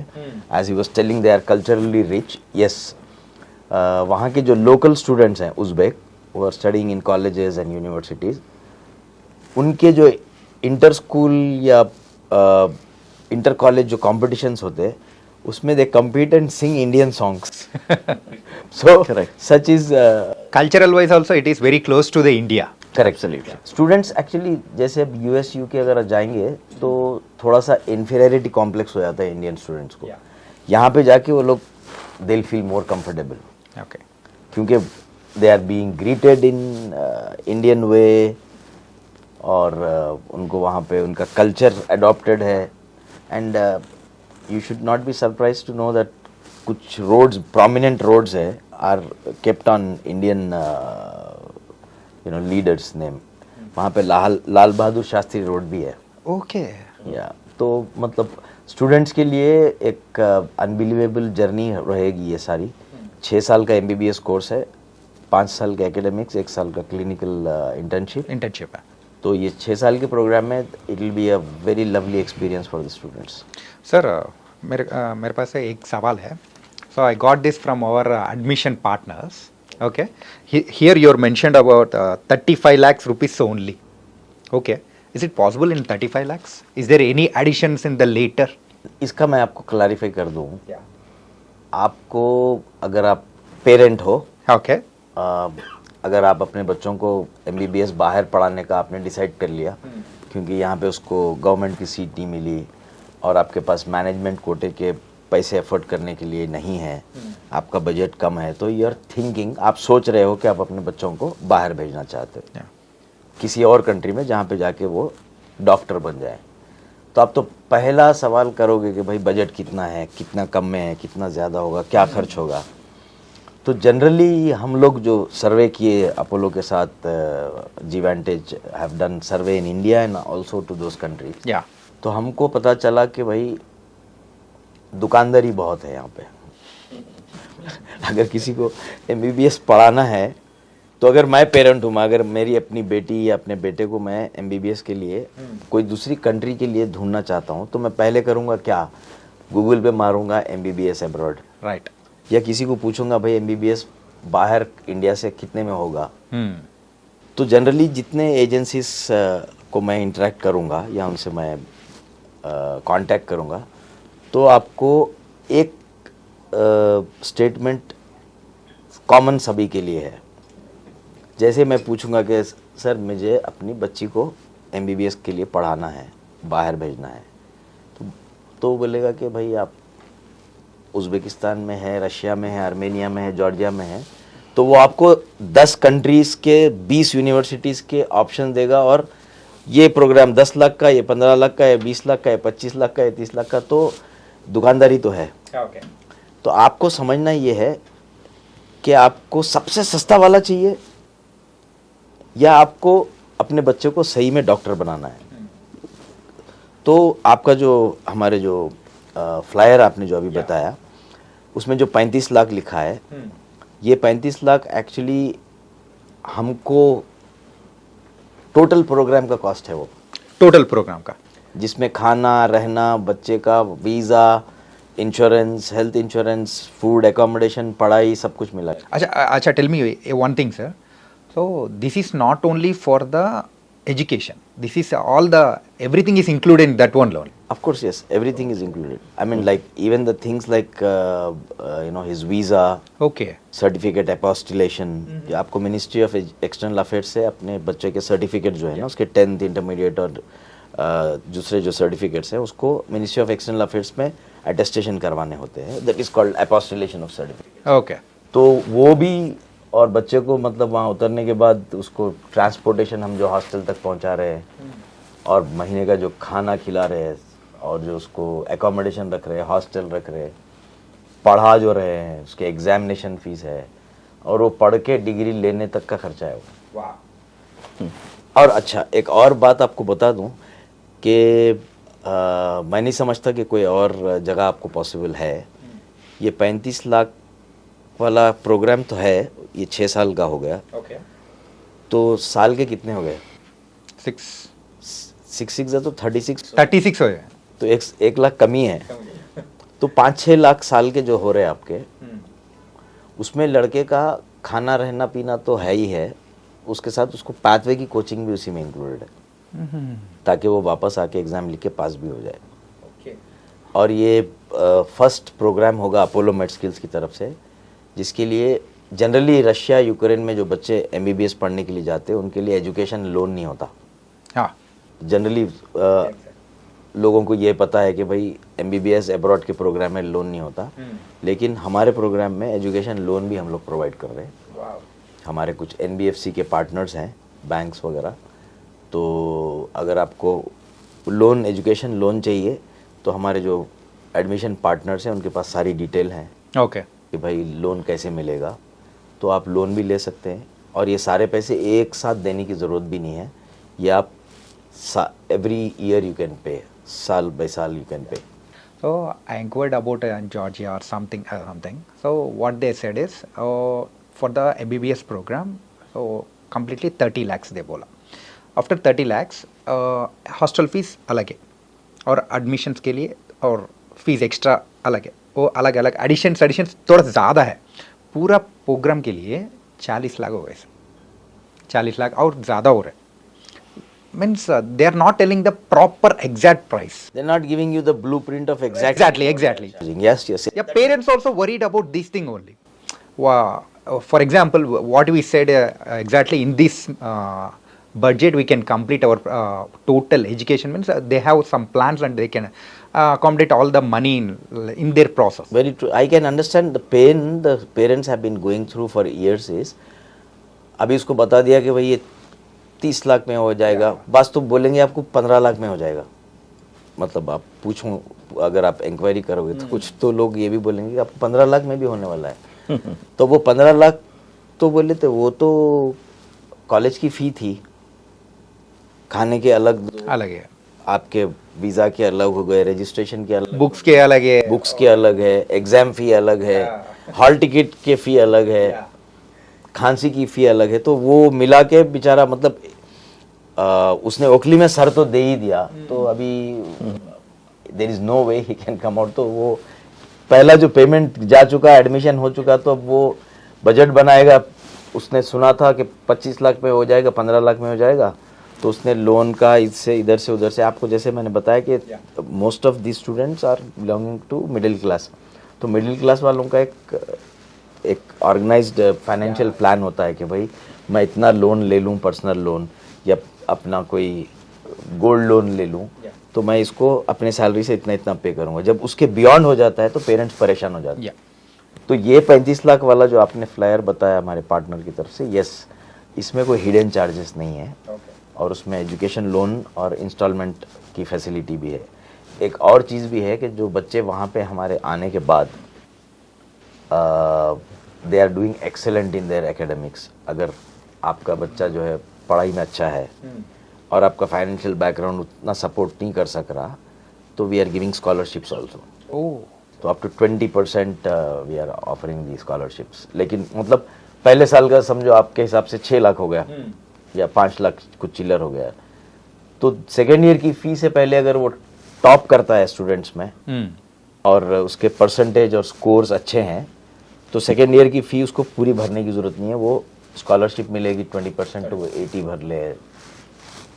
as he was telling, they are culturally rich. Yes, वहाँ के जो लोकल स्टूडेंट्स हैं उज़्बेक, वो are studying in colleges and universities, उनके जो इंटर स्कूल या इंटर कॉलेज जो कॉम्पिटिशन्स होते हैं उसमें they compete and sing Indian songs. So such is Cultural wise also it is very close to the India. correct. Students actually जैसे अब US UK अगर जाएंगे तो थोड़ा सा इन्फीरियरिटी कॉम्प्लेक्स हो जाता है इंडियन स्टूडेंट्स को. यहाँ पे जाके वो लोग they feel more comfortable, Okay. क्योंकि they are being greeted in Indian way, और उनको वहाँ पे उनका कल्चर अडॉप्टेड है. And you should not be surprised to know that कुछ roads, prominent roads है, are kept on Indian leaders name. वहाँ पे लाल बहादुर शास्त्री रोड भी है. Okay. या तो मतलब स्टूडेंट्स के लिए एक अनबिलीवेबल जर्नी रहेगी ये सारी. 6 साल का MBBS कोर्स है, 5 साल का एकेडमिक्स, 1 साल का क्लिनिकल इंटर्नशिप. Internship है. तो ये 6 साल के प्रोग्राम में it will be a very lovely experience for the students. Sir मेरे पास एक सवाल है. So I got this from our admission partners. Okay, here you are mentioned about 35 lakhs rupees only. Okay, is it possible in 35 lakhs? Is there any additions in the letter? इसका मैं आपको clarify कर दूं. आपको अगर आप parent हो, okay, अगर आप अपने बच्चों को MBBS बाहर पढ़ाने का आपने डिसाइड कर लिया, क्योंकि यहाँ पे उसको गवर्नमेंट की सीट नहीं मिली और आपके पास मैनेजमेंट कोटे के पैसे एफर्ट करने के लिए नहीं है, आपका बजट कम है, तो यू आर थिंकिंग, आप सोच रहे हो कि आप अपने बच्चों को बाहर भेजना चाहते हो किसी और कंट्री में जहाँ पे जाके वो डॉक्टर बन जाए. तो आप तो पहला सवाल करोगे कि भाई बजट कितना है, कितना कम में है, कितना ज़्यादा होगा, क्या खर्च होगा. तो जनरली हम लोग जो सर्वे किए अपोलो के साथ, Gvantage have done survey in India and also to those countries. या तो हमको पता चला कि भाई दुकानदारी बहुत है यहाँ पे. अगर किसी को MBBS पढ़ाना है तो अगर मैं पेरेंट हूँ, अगर मेरी अपनी बेटी या अपने बेटे को मैं MBBS के लिए कोई दूसरी कंट्री के लिए ढूंढना चाहता हूँ, तो मैं पहले करूँगा क्या, गूगल पे मारूंगा MBBS अब्रॉड. राइट. या किसी को पूछूंगा भाई MBBS बाहर इंडिया से कितने में होगा. तो जनरली जितने एजेंसीज को मैं इंटरेक्ट करूंगा या उनसे मैं कांटेक्ट करूंगा, तो आपको एक स्टेटमेंट कॉमन सभी के लिए है। जैसे मैं पूछूंगा कि सर मुझे अपनी बच्ची को MBBS के लिए पढ़ाना है, बाहर भेजना है, तो बोलेगा कि भाई आप उज़्बेकिस्तान में है, रशिया में है, आर्मेनिया में है, जॉर्जिया में है, तो वो आपको 10 कंट्रीज़ के 20 यूनिवर्सिटीज़ के ऑप्शन देगा और ये प्रोग्राम 10 लाख का, ये 15 लाख का, ये 20 लाख का, ये 25 लाख का, ये 30 लाख का, तो दुकानदारी तो है। तो आपको समझना ये है कि आपको सबसे सस्ता वाला चाहिए या आपको अपने बच्चे को सही में डॉक्टर बनाना है। तो आपका जो हमारे जो फ्लायर आपने जो अभी बताया उसमें जो 35 लाख लिखा है, ये 35 लाख एक्चुअली हमको टोटल प्रोग्राम का कॉस्ट है, वो टोटल प्रोग्राम का, जिसमें खाना, रहना, बच्चे का visa, insurance, health insurance, food, accommodation, पढ़ाई, सब कुछ मिला है। अच्छा, tell me one thing, sir. So this is not only for the education. This is everything is included in that one loan. Of course, yes, everything is included. I mean, like even the things like his visa, Okay. Certificate apostillation, आपको ministry of external affairs से अपने बच्चे के certificate जो है ना, उसके 10th intermediate और दूसरे जो सर्टिफिकेट्स हैं उसको मिनिस्ट्री ऑफ एक्सटर्नल अफेयर्स में अटेस्टेशन करवाने होते हैं। That is called apostillation of certificate. Okay. तो वो भी, और बच्चे को मतलब वहाँ उतरने के बाद उसको ट्रांसपोर्टेशन हम जो हॉस्टल तक पहुँचा रहे हैं और महीने का जो खाना खिला रहे हैं और जो उसको एकोमोडेशन रख रहे हैं, हॉस्टल रख रहे हैं, पढ़ा जो रहे हैं, उसके एग्जामिनेशन फीस है और वो पढ़ के डिग्री लेने तक का खर्चा है वो। और अच्छा, एक और बात आपको बता दूं कि मैं नहीं समझता कि कोई और जगह आपको पॉसिबल है। ये 35 लाख वाला प्रोग्राम तो है, ये 6 साल का हो गया। Okay. तो साल के कितने हो गए? 6 तो 36 36 हो गया। तो 1 लाख कमी है। तो 5-6 लाख साल के जो हो रहे हैं आपके, उसमें लड़के का खाना, रहना, पीना तो है ही है, उसके साथ उसको पाथवे की कोचिंग भी उसी में इंक्लूडेड है, ताकि वो वापस आके एग्जाम लिख के पास भी हो जाए। Okay. और ये फर्स्ट प्रोग्राम होगा अपोलो मेड स्किल्स की तरफ से, जिसके लिए जनरली रशिया, यूक्रेन में जो बच्चे MBBS पढ़ने के लिए जाते हैं उनके लिए एजुकेशन लोन नहीं होता। हाँ। जनरली लोगों को ये पता है कि भाई MBBS अब्रॉड के प्रोग्राम में लोन नहीं होता, लेकिन हमारे प्रोग्राम में एजुकेशन लोन भी हम लोग प्रोवाइड कर रहे हैं। हमारे कुछ NBFC के पार्टनर्स हैं, बैंक्स वगैरह, तो अगर आपको लोन, एजुकेशन लोन चाहिए तो हमारे जो एडमिशन पार्टनर्स हैं उनके पास सारी डिटेल हैं Okay. कि भाई लोन कैसे मिलेगा, तो आप लोन भी ले सकते हैं। और ये सारे पैसे एक साथ देने की ज़रूरत भी नहीं है, ये आप every year you can pay, साल बाय साल you can pay. So I inquired about Georgia or something. So what they said is for the MBBS program, so completely 30 lakhs they बोला। After 30 lakhs हॉस्टल फीस अलग है और admissions के लिए और fees extra अलग है, वो अलग अलग एडिशंस थोड़ा ज़्यादा है। पूरा प्रोग्राम के लिए 40 लाख हो गए सर, 40 लाख और ज़्यादा हो रहे। Means they are not telling the proper exact price. They're not giving you the blueprint of Exactly. Yes. Yeah, parents also worried about this thing only. For example, what we said exactly in this budget, we can complete our total education. Means they have some plans and they can accommodate all the money in their process. Very true. I can understand the pain the parents have been going through for years is, अभी उसको बता दिया कि भाई ये 30 लाख में हो जाएगा, बस तो बोलेंगे आपको 15 लाख में हो जाएगा। मतलब आप पूछो, अगर आप इंक्वायरी करोगे तो कुछ तो लोग ये भी बोलेंगे कि आपको 15 लाख में भी होने वाला है। तो वो 15 लाख तो बोले थे, वो तो कॉलेज की फ़ी थी, खाने के अलग है, आपके वीज़ा के अलग हो गए, रजिस्ट्रेशन के अलग, बुक्स के अलग है, एग्ज़ाम फ़ी अलग है, हॉल टिकट के फ़ी अलग है, खांसी की फ़ी अलग है। तो वो मिला के बेचारा, मतलब उसने ओखली में सर तो दे ही दिया, तो अभी there is no way he can come out. तो वो पहला जो पेमेंट जा चुका, एडमिशन हो चुका, तो अब वो बजट बनाएगा। उसने सुना था कि 25 लाख में हो जाएगा, 15 लाख में हो जाएगा, तो उसने लोन का इससे इधर से उधर से, आपको जैसे मैंने बताया कि most of the students are belonging to middle class, तो मिडिल क्लास वालों का एक ऑर्गेनाइज्ड फाइनेंशियल प्लान होता है कि भाई मैं इतना लोन ले लूँ, पर्सनल लोन या अपना कोई गोल्ड लोन ले लूँ, तो मैं इसको अपने सैलरी से इतना इतना पे करूँगा। जब उसके बियॉन्ड हो जाता है तो पेरेंट्स परेशान हो जाते हैं। तो ये 35 लाख वाला जो आपने फ्लायर बताया हमारे पार्टनर की तरफ से, यस, इसमें कोई हिडन चार्जेस नहीं है और उसमें एजुकेशन लोन और इंस्टॉलमेंट की फैसिलिटी भी है। एक और चीज़ भी है कि जो बच्चे वहाँ पे हमारे आने के बाद they are doing excellent in their academics. अगर आपका बच्चा जो है पढ़ाई में अच्छा है और आपका फाइनेंशियल बैकग्राउंड उतना सपोर्ट नहीं कर सक रहा, तो we are giving scholarships also. तो up to 20% we are offering the scholarships. लेकिन मतलब पहले साल का समझो आपके हिसाब से 6 लाख हो गया या 5 लाख कुछ चिल्लर हो गया, तो सेकेंड ईयर की फी से पहले अगर वो टॉप करता है स्टूडेंट्स में और उसके परसेंटेज और स्कोर्स अच्छे हैं, तो सेकेंड ईयर की फी उसको पूरी भरने की जरूरत नहीं है, वो स्कॉलरशिप मिलेगी 20% टू 80 भर ले।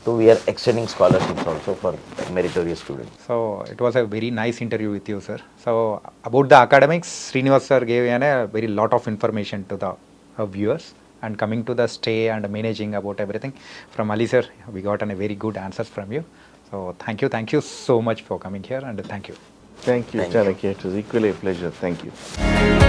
So we are extending scholarships also for meritorious students. So it was a very nice interview with you, sir. So about the academics, Srinivas sir gave a very lot of information to the viewers. And coming to the stay and managing about everything from Ali sir, we got a very good answers from you. So thank you so much for coming here, and thank you. Thank you, Chanakya. It was equally a pleasure. Thank you.